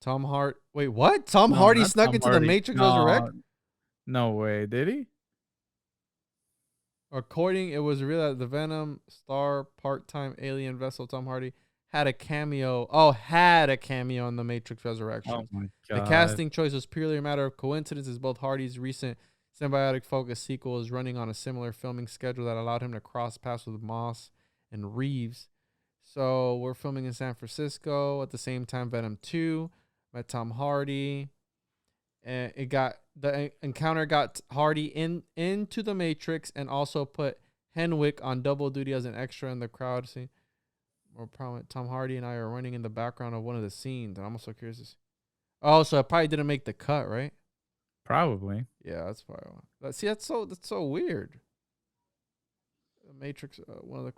Tom Hart. Wait, what? Tom Hardy snuck into the Matrix Resurrection? No way, did he? According, it was revealed that the Venom star part-time alien vessel Tom Hardy had a cameo. Had a cameo in the Matrix Resurrection. Oh my God. The casting choice was purely a matter of coincidence, as both Hardy's recent symbiotic-focused sequel is running on a similar filming schedule that allowed him to cross paths with Moss and Reeves. So we're filming in San Francisco at the same time. Venom 2 met Tom Hardy, and the encounter got Hardy into the Matrix, and also put Henwick on double duty as an extra in the crowd scene. More prominent, Tom Hardy and I are running in the background of one of the scenes, and I'm also curious to see. Oh, so it probably didn't make the cut, right? Probably. Yeah, that's probably why. See, that's so weird. The Matrix, one of the.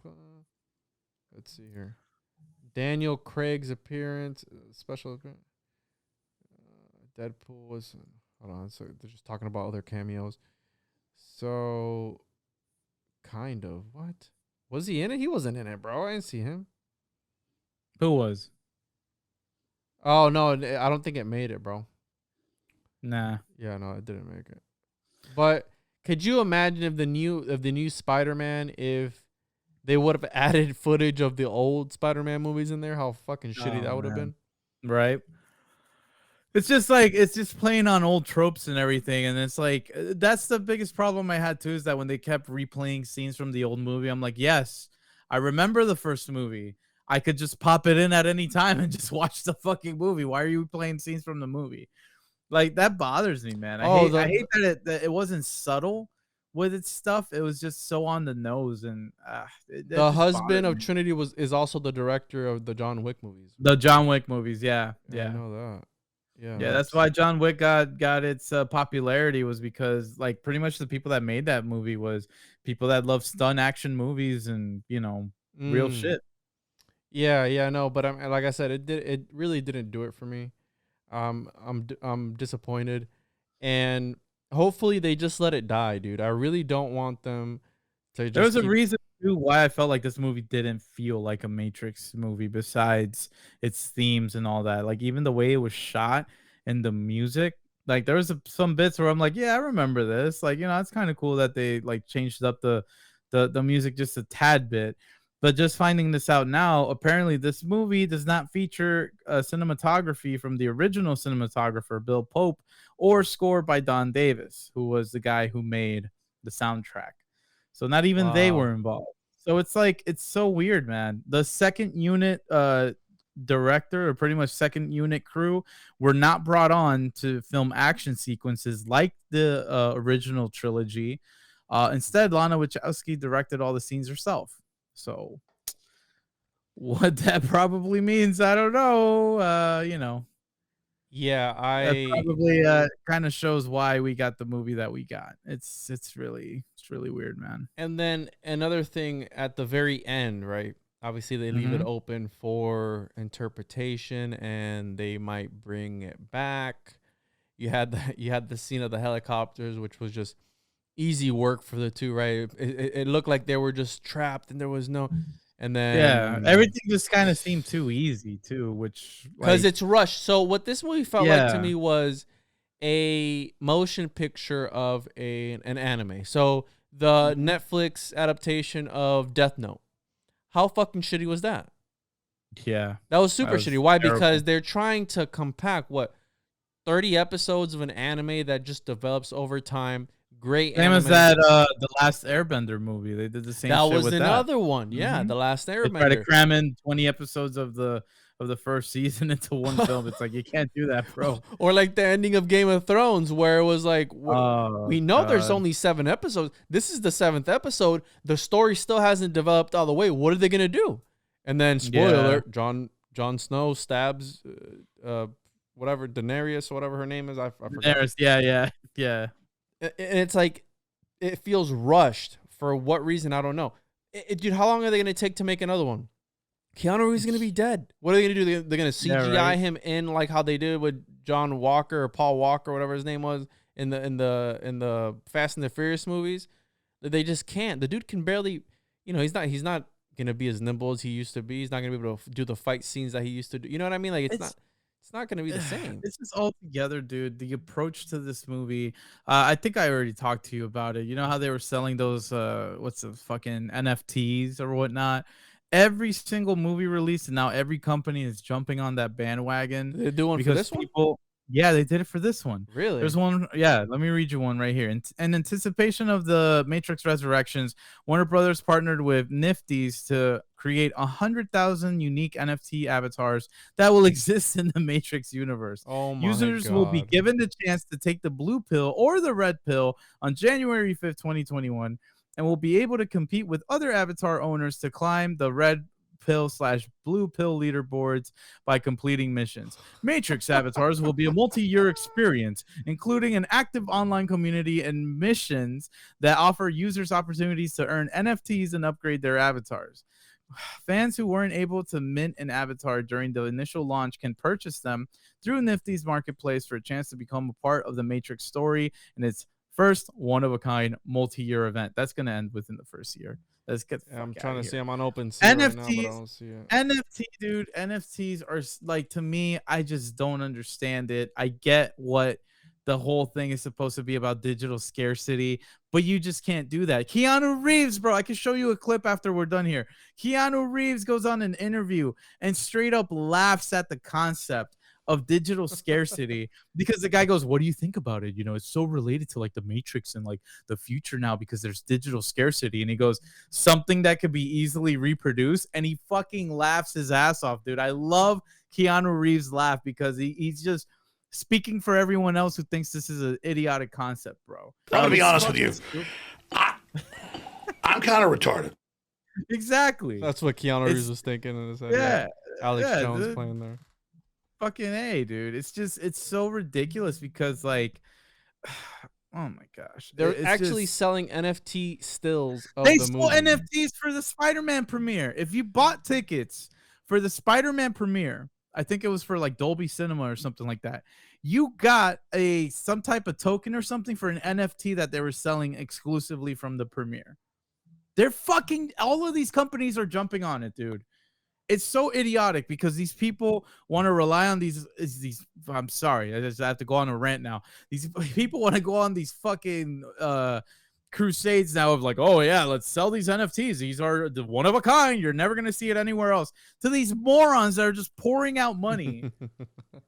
Let's see here. Daniel Craig's appearance, special. Deadpool was. Hold on, so they're just talking about other cameos. So, kind of. What? Was he in it? He wasn't in it, bro. I didn't see him. Who was? Oh no, I don't think it made it, bro. Nah. Yeah, no, it didn't make it. But could you imagine if the new Spider-Man, if they would have added footage of the old Spider-Man movies in there, how fucking shitty that would have been? Right. It's just playing on old tropes and everything, and it's like that's the biggest problem I had too, is that when they kept replaying scenes from the old movie, I'm like, yes, I remember the first movie. I could just pop it in at any time and just watch the fucking movie. Why are you playing scenes from the movie? Like, that bothers me, man. I hate that it wasn't subtle with its stuff. It was just so on the nose, and the husband of Trinity is also the director of the John Wick movies. The John Wick movies, yeah. I know that. Yeah, that's why John Wick got its popularity, was because like pretty much the people that made that movie was people that love stunt action movies and real shit. Yeah, no, but like I said, it really didn't do it for me. I'm disappointed, and hopefully they just let it die, dude. I really don't want them to. Just there was a reason too why I felt like this movie didn't feel like a Matrix movie, besides its themes and all that. Like even the way it was shot and the music. Like there was some bits where I'm like, yeah, I remember this. Like it's kind of cool that they like changed up the music just a tad bit. But just finding this out now, apparently this movie does not feature cinematography from the original cinematographer, Bill Pope, or score by Don Davis, who was the guy who made the soundtrack. So not even they were involved. So it's like, it's so weird, man. The second unit director, or pretty much second unit crew, were not brought on to film action sequences like the original trilogy. Instead, Lana Wachowski directed all the scenes herself. So what that probably means, I don't know. Yeah, that probably kind of shows why we got the movie that we got. It's really weird, man. And then another thing at the very end, right? Obviously, they leave it open for interpretation, and they might bring it back. You had the scene of the helicopters, which was just easy work for the two, right? It looked like they were just trapped, and there was no. And then everything just kind of seemed too easy too, which because it's rushed. So what this movie felt like to me was a motion picture of an anime. So the Netflix adaptation of Death Note. How fucking shitty was that? Yeah. That was super shitty. Why? Terrible. Because they're trying to compact 30 episodes of an anime that just develops over time. Great. Same as that the Last Airbender movie. They did the same shit with that. That was another one. Yeah, The Last Airbender. They try to cram in 20 episodes of the first season into one film. It's like, you can't do that, bro. Or like the ending of Game of Thrones, where it was like, we know there's only 7 episodes. This is the 7th episode. The story still hasn't developed all the way. What are they gonna do? And then, spoiler alert, Jon Snow stabs whatever Daenerys, whatever her name is. I forgot. Daenerys, yeah. And it's like, it feels rushed. For what reason? I don't know. Dude, how long are they gonna take to make another one? Keanu Reeves is gonna be dead. What are they gonna do? They're gonna CGI him in like how they did with John Walker or Paul Walker, whatever his name was, in the Fast and the Furious movies. They just can't. The dude can barely, he's not gonna be as nimble as he used to be. He's not gonna be able to do the fight scenes that he used to do. You know what I mean? Like it's not gonna be the same. This is all together, dude. The approach to this movie. I think I already talked to you about it. You know how they were selling those what's the fucking NFTs or whatnot? Every single movie release, and now every company is jumping on that bandwagon. They're doing for this one? Yeah, they did it for this one. Really? There's one. Yeah, let me read you one right here. In anticipation of the Matrix Resurrections, Warner Brothers partnered with NFTs to create 100,000 unique NFT avatars that will exist in the Matrix universe. Oh my Users God. will be given the chance to take the blue pill or the red pill on January 5th, 2021. And will be able to compete with other avatar owners to climb the red pill/blue pill leaderboards by completing missions. Matrix avatars will be a multi-year experience, including an active online community and missions that offer users opportunities to earn NFTs and upgrade their avatars. Fans who weren't able to mint an avatar during the initial launch can purchase them through Nifty's marketplace for a chance to become a part of the Matrix story and its first one-of-a-kind multi-year event. That's going to end within the first year. Let's get I'm trying to see. I'm on OpenSea NFTs, right now, but I don't see it. NFT, dude. NFTs are like, to me, I just don't understand it. I get what the whole thing is supposed to be about, digital scarcity, but you just can't do that. Keanu Reeves, bro, I can show you a clip after we're done here. Keanu Reeves goes on an interview and straight up laughs at the concept of digital scarcity because the guy goes, what do you think about it? It's so related to like the Matrix and like the future now because there's digital scarcity. And he goes, something that could be easily reproduced. And he fucking laughs his ass off, dude. I love Keanu Reeves' laugh because he's just speaking for everyone else who thinks this is an idiotic concept, bro. I'm gonna be honest with you. I'm kind of retarded. Exactly. That's what Keanu Reeves was thinking in his head. Yeah. Alex Jones playing there. Fucking A, dude. It's so ridiculous because like, oh my gosh. They're actually selling NFT stills of they the movie. sold NFTs for the Spider-Man premiere. If you bought tickets for the Spider-Man premiere, I think it was for like Dolby Cinema or something like that, you got some type of token or something for an NFT that they were selling exclusively from the premiere. They're fucking, all of these companies are jumping on it, dude. It's so idiotic because these people want to rely on these. I'm sorry, I have to go on a rant now. These people want to go on these fucking crusades now of like, oh yeah, let's sell these NFTs. These are the one of a kind. You're never gonna see it anywhere else. To these morons that are just pouring out money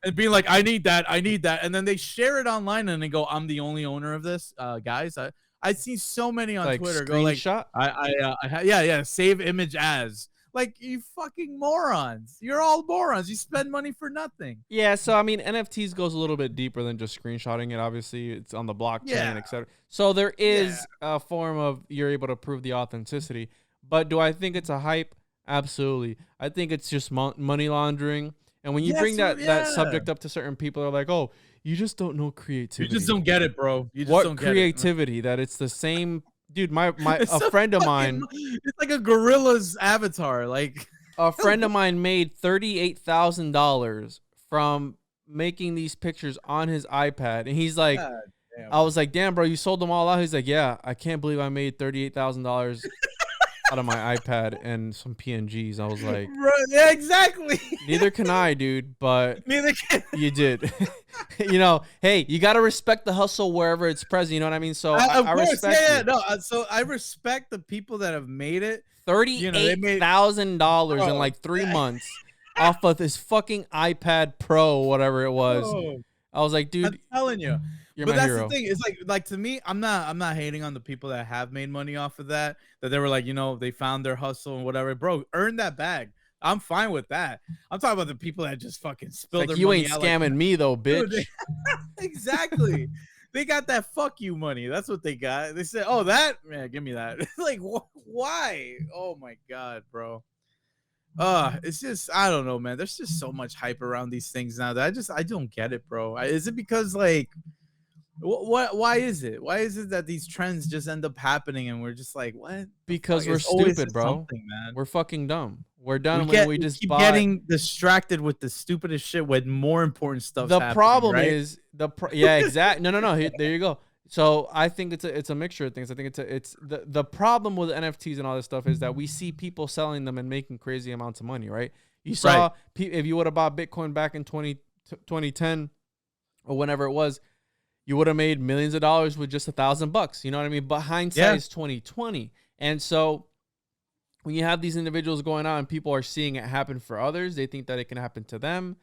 and being like, I need that, and then they share it online and they go, I'm the only owner of this, guys. I see so many on like Twitter go like, save image as. Like, you fucking morons. You're all morons. You spend money for nothing. Yeah, so I mean, NFTs goes a little bit deeper than just screenshotting it. Obviously, it's on the blockchain, etc. So there is a form of you're able to prove the authenticity. But do I think it's a hype? Absolutely. I think it's just money laundering. And when you bring that subject up to certain people, they're like, "Oh, you just don't know creativity. You just don't get it, bro. You just what don't creativity? Get it. That it's the same." Dude, a friend of mine, it's like a gorilla's avatar. Like, a friend of mine made $38,000 from making these pictures on his iPad, and he's like, I was like, damn, bro, you sold them all out. He's like, yeah, I can't believe I made $38,000 out of my iPad and some PNGs. I was like, bro, yeah, exactly. Neither can I, dude, but neither can you did. You know, hey, you got to respect the hustle wherever it's present. You know what I mean? So I respect no. So I respect the people that have made it. $38,000 in like 3 months off of this fucking iPad Pro, whatever it was. Oh. I was like, dude, I'm telling you. You're but my that's hero. the thing. It's like to me, I'm not hating on the people that have made money off of that. That they were like, you know, they found their hustle and whatever. Bro, earn that bag. I'm fine with that. I'm talking about the people that just fucking spilled their you money ain't out scamming me though, bitch. Dude, exactly. They got that fuck you money. That's what they got. They said, oh, that? Yeah, give me that. Like, why? Oh my God, bro. It's just, I don't know, man. There's just so much hype around these things now that I don't get it, bro. Is it because like, why is it that these trends just end up happening and we're just like, what? Because we're stupid, bro. Man. We're fucking dumb. We're done when we just keep getting distracted with the stupidest shit when more important stuff. The problem is exactly. No. There you go. So I think it's a mixture of things. I think it's the problem with NFTs and all this stuff is that we see people selling them and making crazy amounts of money, right? You saw if you would have bought Bitcoin back in 2010 or whenever it was, you would have made millions of dollars with just $1,000. You know what I mean? But hindsight is 2020, and so when you have these individuals going on and people are seeing it happen for others, they think that it can happen to them.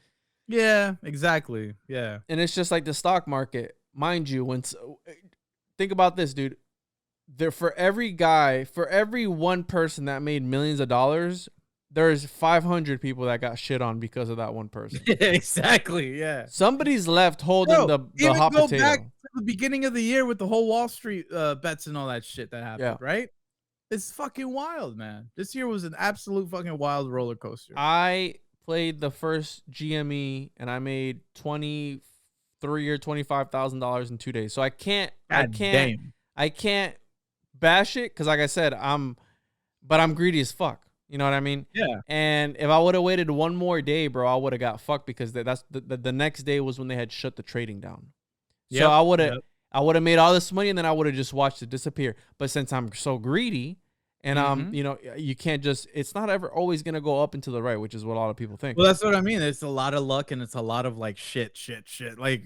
Yeah, exactly. Yeah, and it's just like the stock market. Mind you, think about this, dude. For every one person that made millions of dollars, there's 500 people that got shit on because of that one person. Exactly. Yeah. Somebody's left holding the hot go potato. Back to the beginning of the year with the whole Wall Street bets and all that shit that happened, right? It's fucking wild, man. This year was an absolute fucking wild roller coaster. I played the first GME and I made $23,000 or $25,000 in 2 days. So I can't bash it because, like I said, I'm greedy as fuck. You know what I mean? Yeah. And if I would have waited one more day, bro, I would have got fucked because that's the next day was when they had shut the trading down. So I would have made all this money and then I would have just watched it disappear. But since I'm so greedy and you know, you can't just, it's not ever always going to go up and to the right, which is what a lot of people think. Well, that's what I mean. It's a lot of luck and it's a lot of like shit. Like,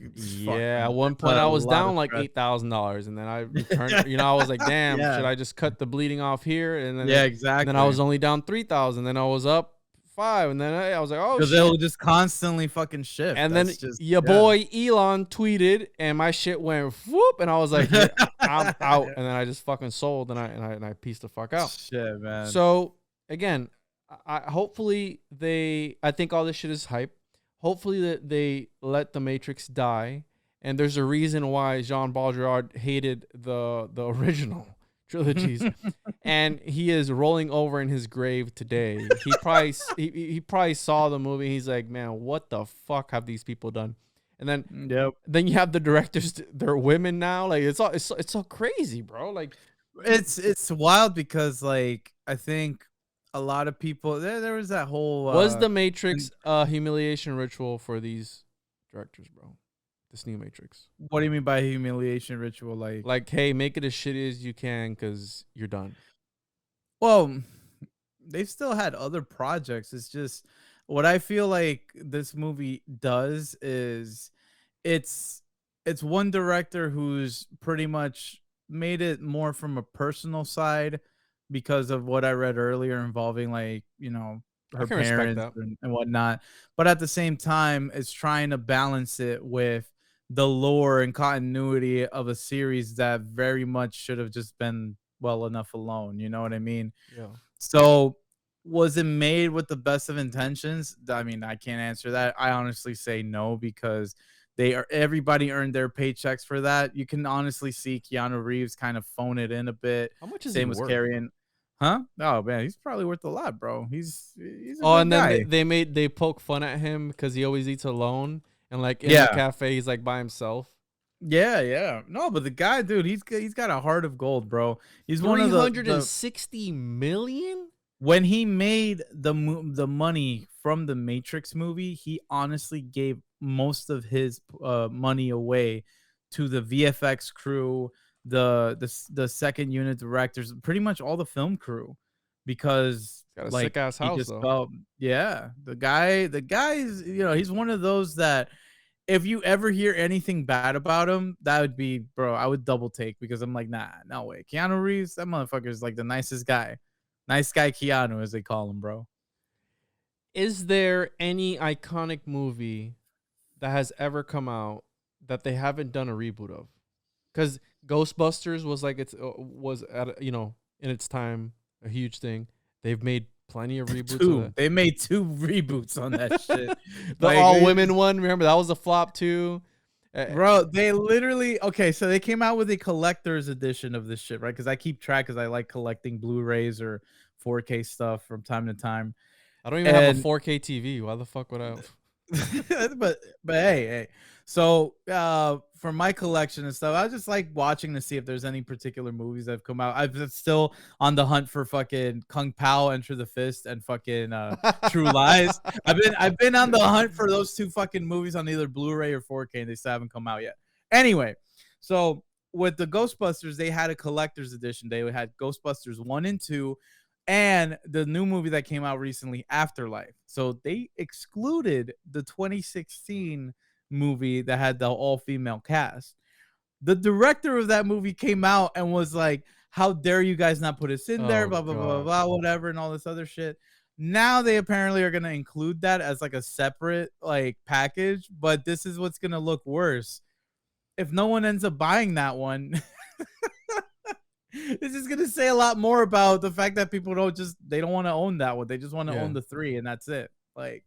at one point I was down like $8,000 and then I returned, you know, I was like, damn, should I just cut the bleeding off here? And then, exactly. And then I was only down 3,000. Then I was up 5. And then I was like, oh, because they'll just constantly fucking shift. And then your boy Elon tweeted and my shit went whoop. And I was like, I'm out. And then I just fucking sold and I pieced the fuck out. Shit, man. So again, I think all this shit is hype. Hopefully that they let the Matrix die. And there's a reason why Jean Baudrillard hated the original trilogies, and he is rolling over in his grave today. He probably saw the movie. He's like, man, what the fuck have these people done? And then you have the directors. They're women now. Like it's so crazy, bro. Like it's wild because like I think a lot of people there was that whole was the Matrix humiliation ritual for these directors, bro. This new Matrix. What do you mean by humiliation ritual? Like, hey, make it as shitty as you can because you're done. Well, they've still had other projects. It's just what I feel like this movie does is it's one director who's pretty much made it more from a personal side because of what I read earlier involving like, her parents and whatnot. But at the same time, it's trying to balance it with the lore and continuity of a series that very much should have just been well enough alone. You know what I mean? Yeah. So was it made with the best of intentions? I mean, I can't answer that. I honestly say no, because everybody earned their paychecks for that. You can honestly see Keanu Reeves kind of phone it in a bit. How much is Same he was worth? Carrion. Huh? Oh man, he's probably worth a lot, bro. He's a good and guy. then they poke fun at him because he always eats alone, and like in the cafe he's like by himself. Yeah. No, but the guy, dude, he's got a heart of gold, bro. He's one of $360 million. When he made the money from the Matrix movie, he honestly gave most of his money away to the VFX crew, the second unit directors, pretty much all the film crew, because got a sick ass house though. The guy's he's one of those that if you ever hear anything bad about him, that would be, bro, I would double take, because I'm like, nah, no way. Keanu Reeves, that motherfucker is like the nicest guy. Nice guy Keanu, as they call him, bro. Is there any iconic movie that has ever come out that they haven't done a reboot of? Because Ghostbusters was like in its time a huge thing. They've made plenty of reboots. They made 2 reboots on that shit. The all women one, remember that was a flop too. Bro, they literally so they came out with a collector's edition of this shit, right? Because I keep track, because I like collecting Blu-rays or 4K stuff from time to time. I don't even have a 4K TV. Why the fuck would I have? but hey. So for my collection and stuff, I just like watching to see if there's any particular movies that have come out. I'm still on the hunt for fucking Kung Pao, Enter the Fist, and fucking True Lies. I've been on the hunt for those 2 fucking movies on either Blu-ray or 4K, and they still haven't come out yet. Anyway, so with the Ghostbusters, they had a collector's edition. They had Ghostbusters 1 and 2. And the new movie that came out recently, Afterlife. So they excluded the 2016 movie that had the all-female cast. The director of that movie came out and was like, how dare you guys not put us in there, blah, blah, blah, blah, whatever, and all this other shit. Now they apparently are going to include that as like a separate like package, but this is what's going to look worse. If no one ends up buying that one... This is gonna say a lot more about the fact that people they don't want to own that one. They just want to own the 3, and that's it. Like,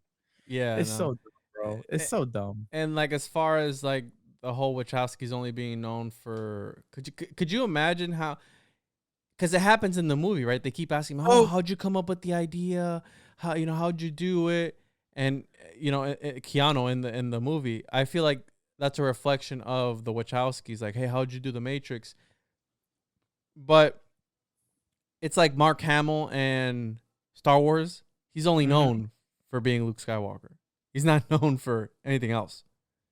it's so dumb, bro. It's so dumb. And like, as far as like the whole Wachowski's only being known for, could you imagine how? Because it happens in the movie, right? They keep asking him, how'd you come up with the idea? How'd you do it? And Keanu in the movie, I feel like that's a reflection of the Wachowskis. Like, hey, how'd you do the Matrix? But it's like Mark Hamill and Star Wars. He's only known for being Luke Skywalker. He's not known for anything else.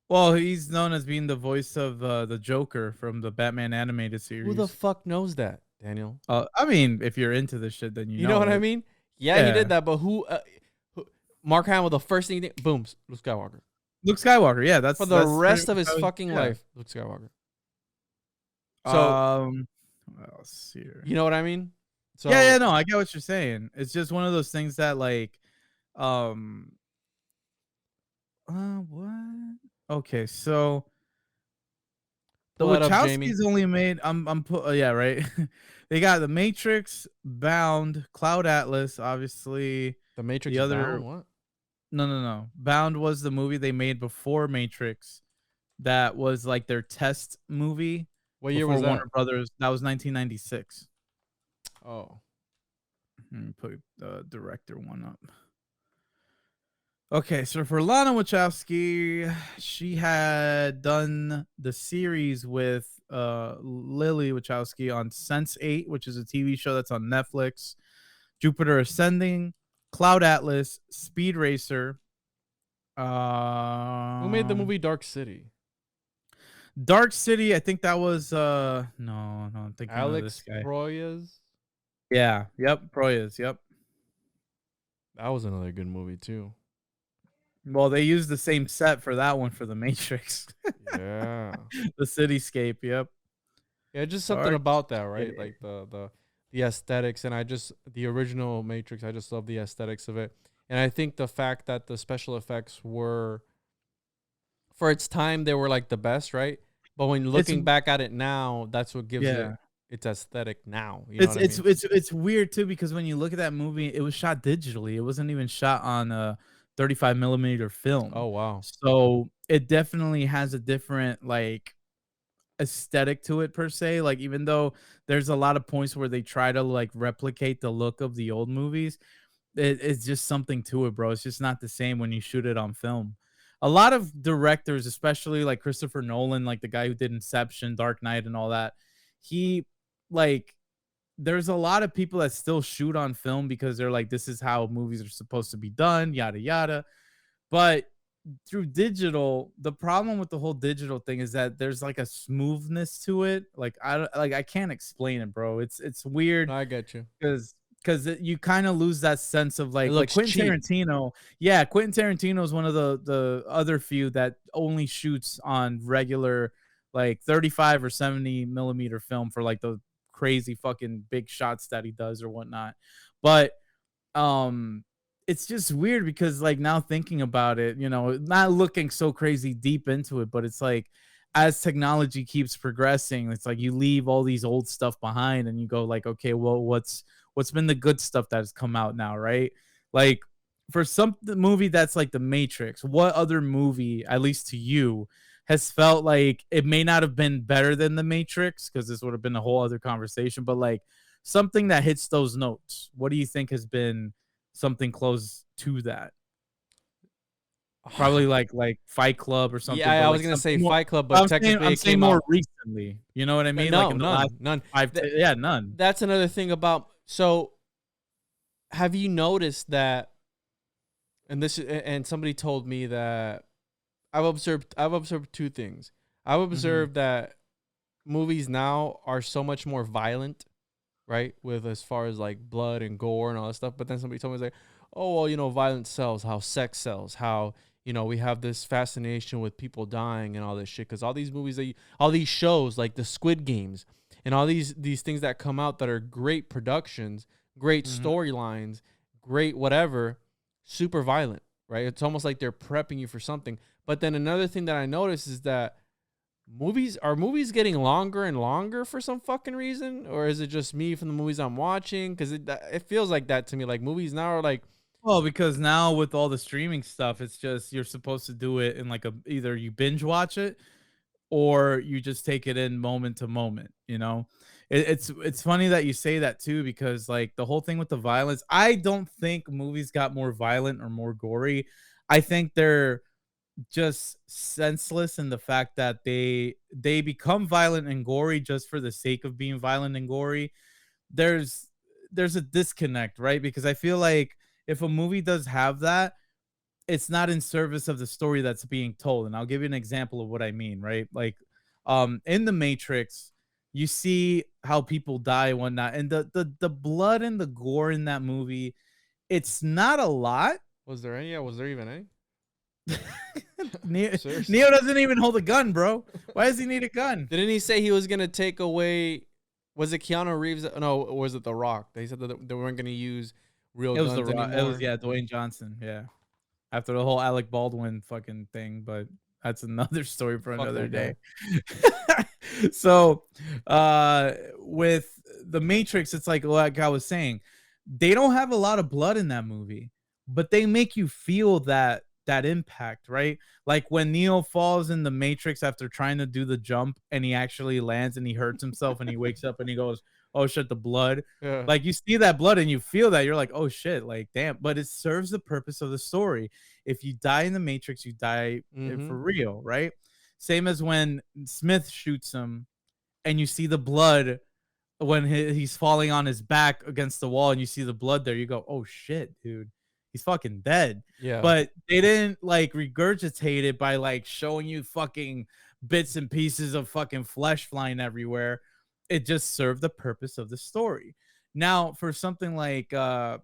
Well, he's known as being the voice of the Joker from the Batman animated series. Who the fuck knows that, Daniel? I mean, if you're into this shit, then you know what I mean? Yeah, he did that, but who Mark Hamill, the first thing he did, boom, Luke Skywalker. Luke Skywalker, yeah. That's for the rest of his fucking life, Luke Skywalker. So... let's see here. You know what I mean? So no, I get what you're saying. It's just one of those things that like, what? Okay, so the Wachowskis only made right. They got The Matrix, Bound, Cloud Atlas, obviously. The Matrix, the other Bound, what? No. Bound was the movie they made before Matrix. That was like their test movie. What year was that? Warner Brothers. That was 1996. Oh. Let me put the director one up. Okay, so for Lana Wachowski, she had done the series with Lily Wachowski on Sense8, which is a TV show that's on Netflix. Jupiter Ascending, Cloud Atlas, Speed Racer. Who made the movie Dark City? Dark City, I think that was no, I'm thinking Alex of this guy. Proyas. Yeah, yep, Proyas, yep. That was another good movie too. Well, they used the same set for that one for The Matrix. Yeah. The cityscape, yep. Yeah, just something about that, right? Like the aesthetics, and the original Matrix, I just love the aesthetics of it. And I think the fact that the special effects were, for its time, they were like the best, right? But when looking back at it now, that's what gives it its aesthetic now. You know what I mean? It's weird too, because when you look at that movie, it was shot digitally. It wasn't even shot on a 35 millimeter film. Oh wow! So it definitely has a different like aesthetic to it per se. Like even though there's a lot of points where they try to like replicate the look of the old movies, it's just something to it, bro. It's just not the same when you shoot it on film. A lot of directors, especially like Christopher Nolan, like the guy who did Inception, Dark Knight, and all that, he like there's a lot of people that still shoot on film because they're like, this is how movies are supposed to be done, yada yada. But through digital, the problem with the whole digital thing is that there's like a smoothness to it. Like I can't explain it, bro. It's weird. No, I get you. Because you kind of lose that sense of like Quentin cheap. Tarantino. Yeah, Quentin Tarantino is one of the other few that only shoots on regular like 35 or 70 millimeter film for like the crazy fucking big shots that he does or whatnot. But it's just weird because like now thinking about it, you know, not looking so crazy deep into it, but it's like as technology keeps progressing, it's like you leave all these old stuff behind and you go like, okay, well, what's been the good stuff that has come out now, right? Like for some movie that's like The Matrix, what other movie, at least to you, has felt like it may not have been better than The Matrix, because this would have been a whole other conversation, but like something that hits those notes? What do you think has been something close to that? Probably like Fight Club or something. Yeah, I was gonna say Fight Club, but technically I'm it saying came more out recently. You know what I mean? No, like in none. None. That's another thing about. So, have you noticed that? And somebody told me that I've observed two things. I've observed that movies now are so much more violent, right? With as far as like blood and gore and all that stuff. But then somebody told me like, oh well, you know, violence sells, how sex sells, how, you know, we have this fascination with people dying and all this shit. Because all these movies, all these shows like the Squid Games and all these things that come out that are great productions, great storylines, great whatever, super violent, right? It's almost like they're prepping you for something. But then another thing that I noticed is that movies getting longer and longer for some fucking reason, or is it just me from the movies I'm watching? Because it feels like that to me. Like movies now are like, well, because now with all the streaming stuff, it's just you're supposed to do it in like either you binge watch it or you just take it in moment to moment. You know, it's funny that you say that too, because like the whole thing with the violence, I don't think movies got more violent or more gory. I think they're just senseless in the fact that they become violent and gory just for the sake of being violent and gory. There's a disconnect, right? Because I feel like if a movie does have that, it's not in service of the story that's being told. And I'll give you an example of what I mean, right? Like in The Matrix, you see how people die and whatnot, and the blood and the gore in that movie, it's not a lot. Was there any? Was there even any? Neo doesn't even hold a gun, bro. Why does he need a gun? Didn't he say he was gonna take away? Was it Keanu Reeves? No, or was it The Rock? They said that they weren't gonna use real guns anymore. It was Dwayne Johnson. Yeah, after the whole Alec Baldwin fucking thing, but that's another story for another day. So, with The Matrix, it's like I was saying, they don't have a lot of blood in that movie, but they make you feel that impact, right? Like when Neo falls in The Matrix after trying to do the jump and he actually lands and he hurts himself and he wakes up and he goes, oh shit, the blood. Yeah. Like you see that blood and you feel that, you're like, oh shit, like damn. But it serves the purpose of the story. If you die in The Matrix, you die for real, right? Same as when Smith shoots him and you see the blood when he's falling on his back against the wall and you see the blood there, you go, oh shit, dude, he's fucking dead. Yeah. But they didn't like regurgitate it by like showing you fucking bits and pieces of fucking flesh flying everywhere. It just served the purpose of the story. Now, for something like I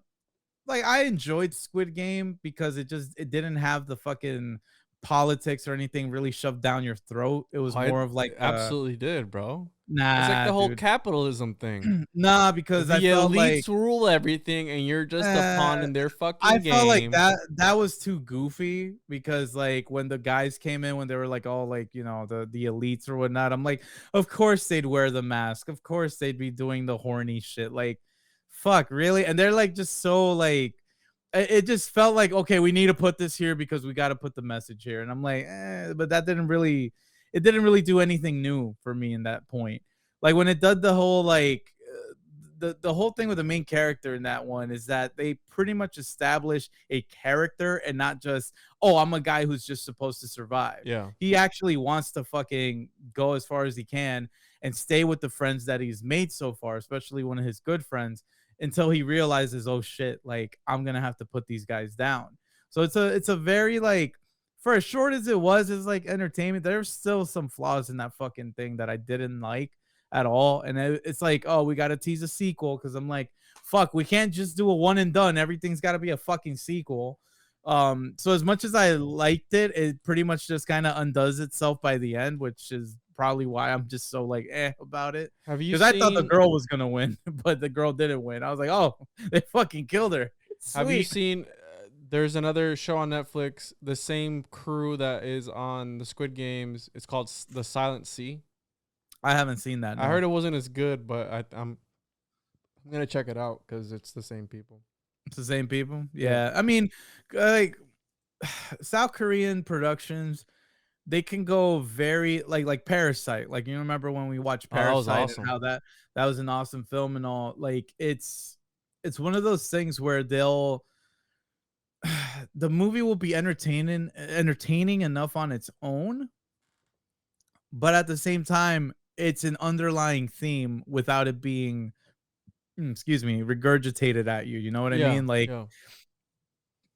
enjoyed Squid Game because it didn't have the fucking politics or anything really shoved down your throat. It was more of like absolutely did, bro. Nah, it's like the whole dude. capitalism thing. Nah, because the I felt elites like rule everything, and you're just a pawn in their fucking I game. felt like that was too goofy, because like when the guys came in, when they were like all like, you know, the elites or whatnot, I'm like, of course they'd wear the mask, of course they'd be doing the horny shit, like fuck, really? And they're like just so like, it just felt like, okay, we need to put this here because we got to put the message here. And I'm like, but that didn't really do anything new for me in that point. Like when it did the whole like the whole thing with the main character in that one is that they pretty much established a character and not just, oh, I'm a guy who's just supposed to survive. Yeah. He actually wants to fucking go as far as he can and stay with the friends that he's made so far, especially one of his good friends, until he realizes, oh shit, like I'm gonna have to put these guys down. So it's a very like, for as short as it was, it's like entertainment. There's still some flaws in that fucking thing that I didn't like at all. And it's like, oh, we gotta tease a sequel, because I'm like, fuck, we can't just do a one and done. Everything's gotta be a fucking sequel. So as much as I liked it, it pretty much just kind of undoes itself by the end, which is probably why I'm just so like about it. Have you? Because I thought the girl was gonna win, but the girl didn't win. I was like, oh, they fucking killed her. Sweet. Have you seen? There's another show on Netflix, the same crew that is on the Squid Games. It's called The Silent Sea. I haven't seen that. No. I heard it wasn't as good, but I'm gonna check it out because it's the same people. It's the same people. Yeah, I mean, like South Korean productions, they can go very like Parasite. Like, you remember when we watched Parasite? That was awesome. And how that was an awesome film and all. Like it's one of those things where the movie will be entertaining enough on its own, but at the same time, it's an underlying theme without it being, regurgitated at you. You know what I mean? Like,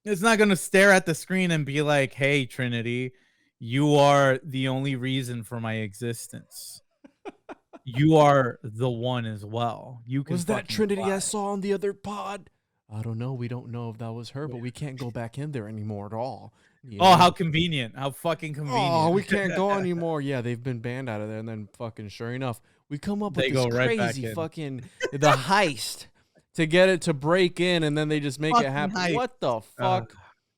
it's not gonna stare at the screen and be like, "Hey, Trinity, you are the only reason for my existence. You are the one as well. You can." Was that Trinity fly. I saw on the other pod? I don't know. We don't know if that was her, but we can't go back in there anymore at all. Oh, how convenient. How fucking convenient. Oh, we can't go anymore. Yeah, they've been banned out of there. And then fucking sure enough, we come up with this crazy fucking the heist to get it to break in, and then they just make it happen. Heist. What the fuck?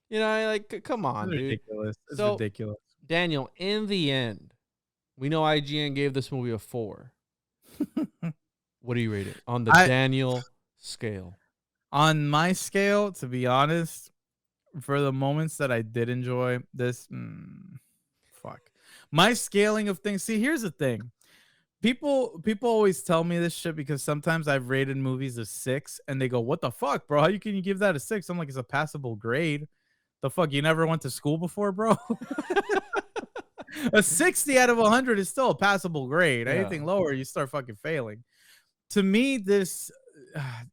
You know, like, come on, dude. Ridiculous. It's ridiculous. Daniel, in the end, we know IGN gave this movie a 4. What do you rate it on the Daniel scale? On my scale, to be honest, for the moments that I did enjoy this, my scaling of things. See, here's the thing. People always tell me this shit because sometimes I've rated movies a 6 and they go, "What the fuck, bro? How can you give that a 6?" I'm like, it's a passable grade. The fuck, you never went to school before, bro? A 60 out of 100 is still a passable grade. Yeah. Anything lower, you start fucking failing. To me, this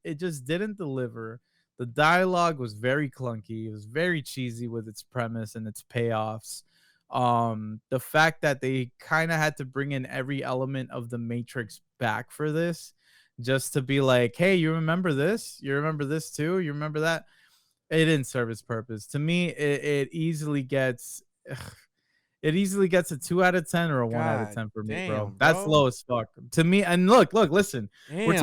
it just didn't deliver. The dialogue was very clunky. It was very cheesy with its premise and its payoffs. The fact that they kind of had to bring in every element of the Matrix back for this, just to be like, hey, you remember this? You remember this too? You remember that? It didn't serve its purpose. To me, it easily gets a 2 out of 10 or a 1 out of 10 for me, bro. That's low as fuck to me. And look, listen, we're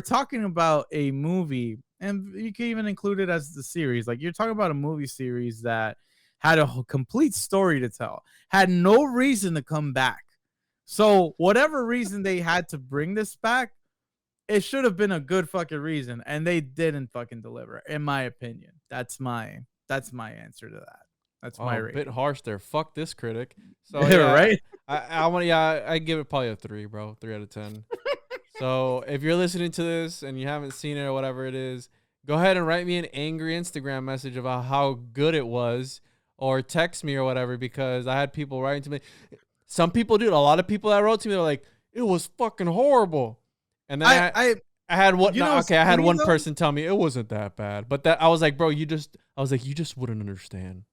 talking about a movie, and you can even include it as the series. Like, you're talking about a movie series that had a complete story to tell, had no reason to come back. So whatever reason they had to bring this back, it should have been a good fucking reason, and they didn't fucking deliver, in my opinion. That's my answer to that. That's my rating. A bit harsh there. Fuck this critic. So right? I give it probably a 3, bro. 3 out of 10. So if you're listening to this and you haven't seen it or whatever it is, go ahead and write me an angry Instagram message about how good it was, or text me or whatever, because I had people writing to me. Some people, dude, a lot of people that wrote to me, they're like, it was fucking horrible. And then I had what? I had one person tell me it wasn't that bad, but that I was like, bro, you just wouldn't understand.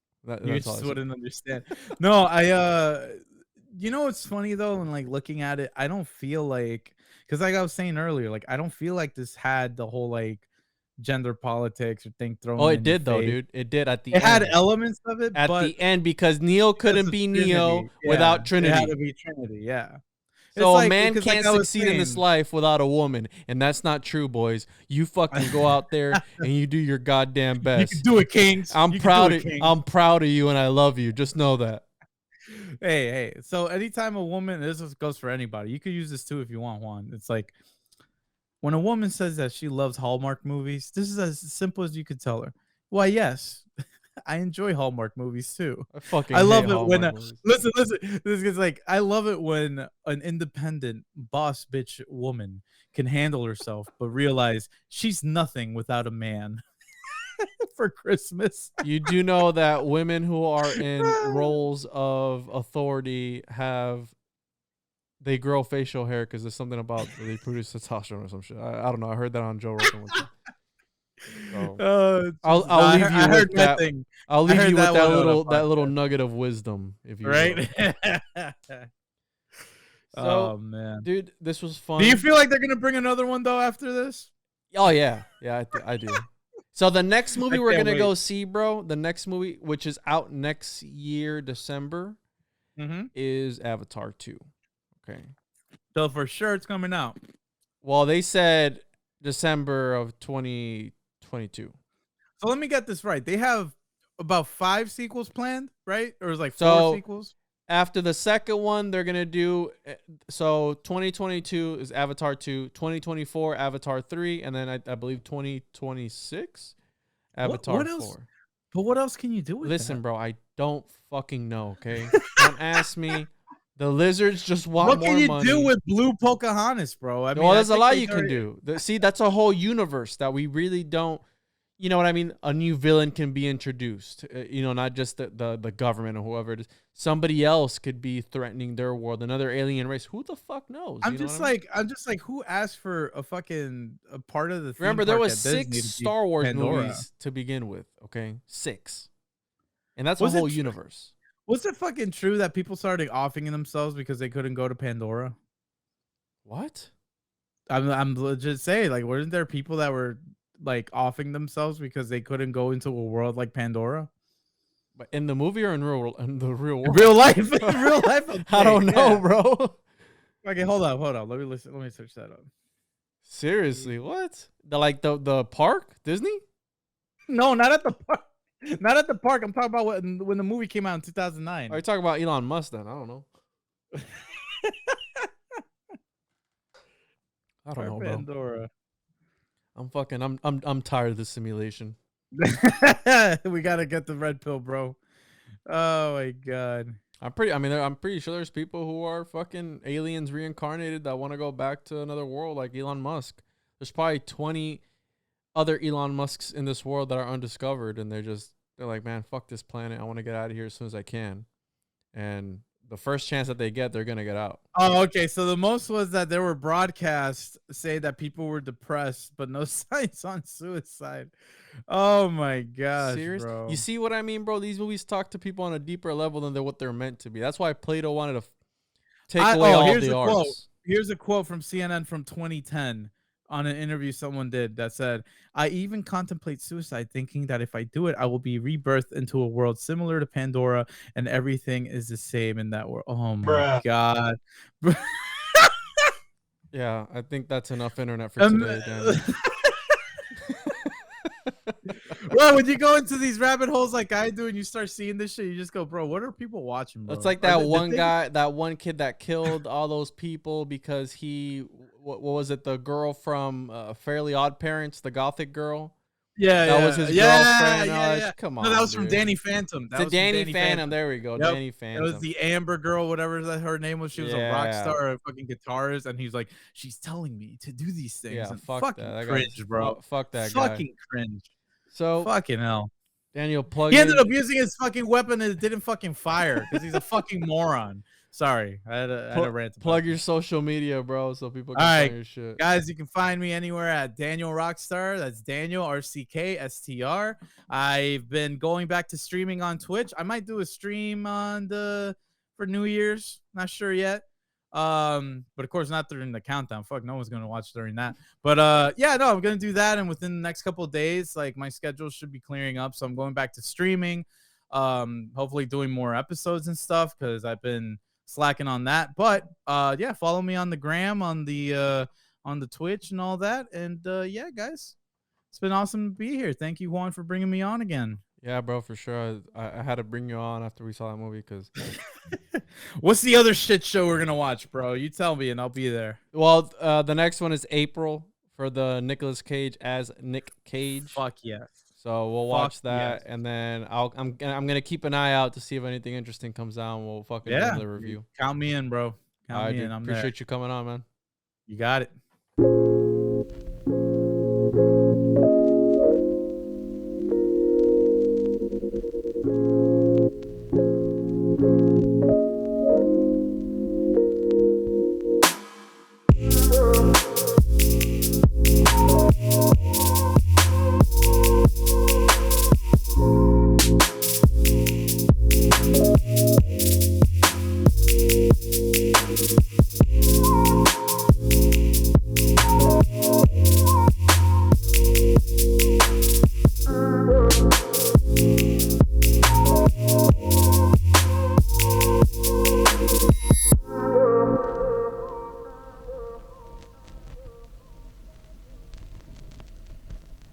You just wouldn't understand. No, you know what's funny though, and like looking at it, I don't feel like, because like I was saying earlier, like I don't feel like this had the whole like gender politics or thing thrown. Oh, it did though, dude. It did at the end. It had elements of it at but the end because Neo couldn't be Neo without Trinity. It had to be Trinity, yeah. So a man can't succeed in this life without a woman, and that's not true, boys. You fucking go out there and you do your goddamn best. You can do it, Kings. I'm proud of you, and I love you. Just know that. Hey. So anytime a woman, this goes for anybody. You could use this too if you want, Juan. It's like when a woman says that she loves Hallmark movies, this is as simple as you could tell her. Why, yes. I enjoy Hallmark movies too. I love it when listen. This is like I love it when an independent boss bitch woman can handle herself, but realize she's nothing without a man. For Christmas, you do know that women who are in roles of authority they grow facial hair because there's something about they produce testosterone or some shit. I don't know. I heard that on Joe Rogan once. So, I'll leave you with that. I'll leave you with that little nugget of wisdom, if you right. So, oh man, dude, this was fun. Do you feel like they're gonna bring another one though after this? Oh yeah, I do. So the next movie we're gonna go see, bro, the next movie, which is out next year, December, is Avatar 2. Okay. So for sure it's coming out. Well, they said December of 2022. So let me get this right. They have about 5 sequels planned, right? Or is like 4 sequels? After the second one, they're gonna do 2022 is Avatar 2, 2024 Avatar 3, and then I believe 2026 Avatar 4. But what else can you do with Listen, that? bro, I don't fucking know. Okay, don't ask me. The lizards just want more money. What can you do with Blue Pocahontas, bro? I mean, well, there's a lot you can do. See, that's a whole universe that we really don't. You know what I mean? A new villain can be introduced. Not just the government or whoever it is. Somebody else could be threatening their world. Another alien race. Who the fuck knows? I'm just like, who asked for a part of the? Remember, there was 6 Star Wars movies to begin with. Okay, 6, and that's a whole universe. Was it fucking true that people started offing themselves because they couldn't go to Pandora? What? I'm legit saying, like, weren't there people that were like offing themselves because they couldn't go into a world like Pandora? But in the movie or in the real world? Real life. In real life. I don't know, bro. Okay, hold on. Let me search that up. Seriously, what? The park? Disney? No, not at the park. Not at the park. I'm talking about when the movie came out in 2009. Are you talking about Elon Musk then? I don't know. I don't know, bro. Pandora. I'm tired of this simulation. We gotta get the red pill, bro. Oh my god. I'm pretty sure there's people who are fucking aliens reincarnated that want to go back to another world like Elon Musk. There's probably 20 other Elon Musks in this world that are undiscovered, and they're like, man, fuck this planet. I want to get out of here as soon as I can. And the first chance that they get, they're gonna get out. Oh, okay. So the most was that there were broadcasts say that people were depressed, but no signs on suicide. Oh my gosh, serious? Bro. You see what I mean, bro? These movies talk to people on a deeper level than what they're meant to be. That's why Plato wanted to take away all the arts. Quote. Here's a quote from CNN from 2010 on an interview someone did that said, "I even contemplate suicide, thinking that if I do it, I will be rebirthed into a world similar to Pandora, and everything is the same in that world." Oh my god. Yeah, I think that's enough internet for today, Dan. Bro, when you go into these rabbit holes like I do and you start seeing this shit, you just go, bro, what are people watching, bro? It's like that one kid that killed all those people because what was it? The girl from Fairly Odd Parents, the gothic girl? Yeah, that was his girlfriend. Yeah. Come on. No, that was from dude. Danny Phantom. Danny Phantom. There we go. Yep. Danny Phantom. It was the Amber girl, whatever that her name was. She was a rock star, a fucking guitarist, and he's like, she's telling me to do these things. Yeah, and fuck fucking that. cringe, bro. Fuck that guy. Fucking cringe. So fucking hell. Daniel, plug. He ended up using his fucking weapon and it didn't fucking fire because he's a fucking moron. Sorry, I had a rant. Plug your social media, bro, so people can find your shit. Guys, you can find me anywhere at Daniel Rockstar. That's Daniel RCKSTR. I've been going back to streaming on Twitch. I might do a stream for New Year's. Not sure yet. But of course not during the countdown. Fuck, no one's gonna watch during that. But yeah, no, I'm gonna do that, and within the next couple of days, like my schedule should be clearing up. So I'm going back to streaming. Hopefully doing more episodes and stuff because I've been slacking on that. But yeah, follow me on the gram, on the Twitch and all that. And yeah, guys, it's been awesome to be here. Thank you, Juan, for bringing me on again. Yeah, bro, for sure. I had to bring you on after we saw that movie because. What's the other shit show we're gonna watch, bro? You tell me, and I'll be there. Well, the next one is April for the Nicolas Cage as Nick Cage. Fuck yes. So we'll watch that, and then I'm gonna keep an eye out to see if anything interesting comes out. And we'll fucking do the review. Count me in, bro. Count me in. I'm appreciate you coming on, man. You got it.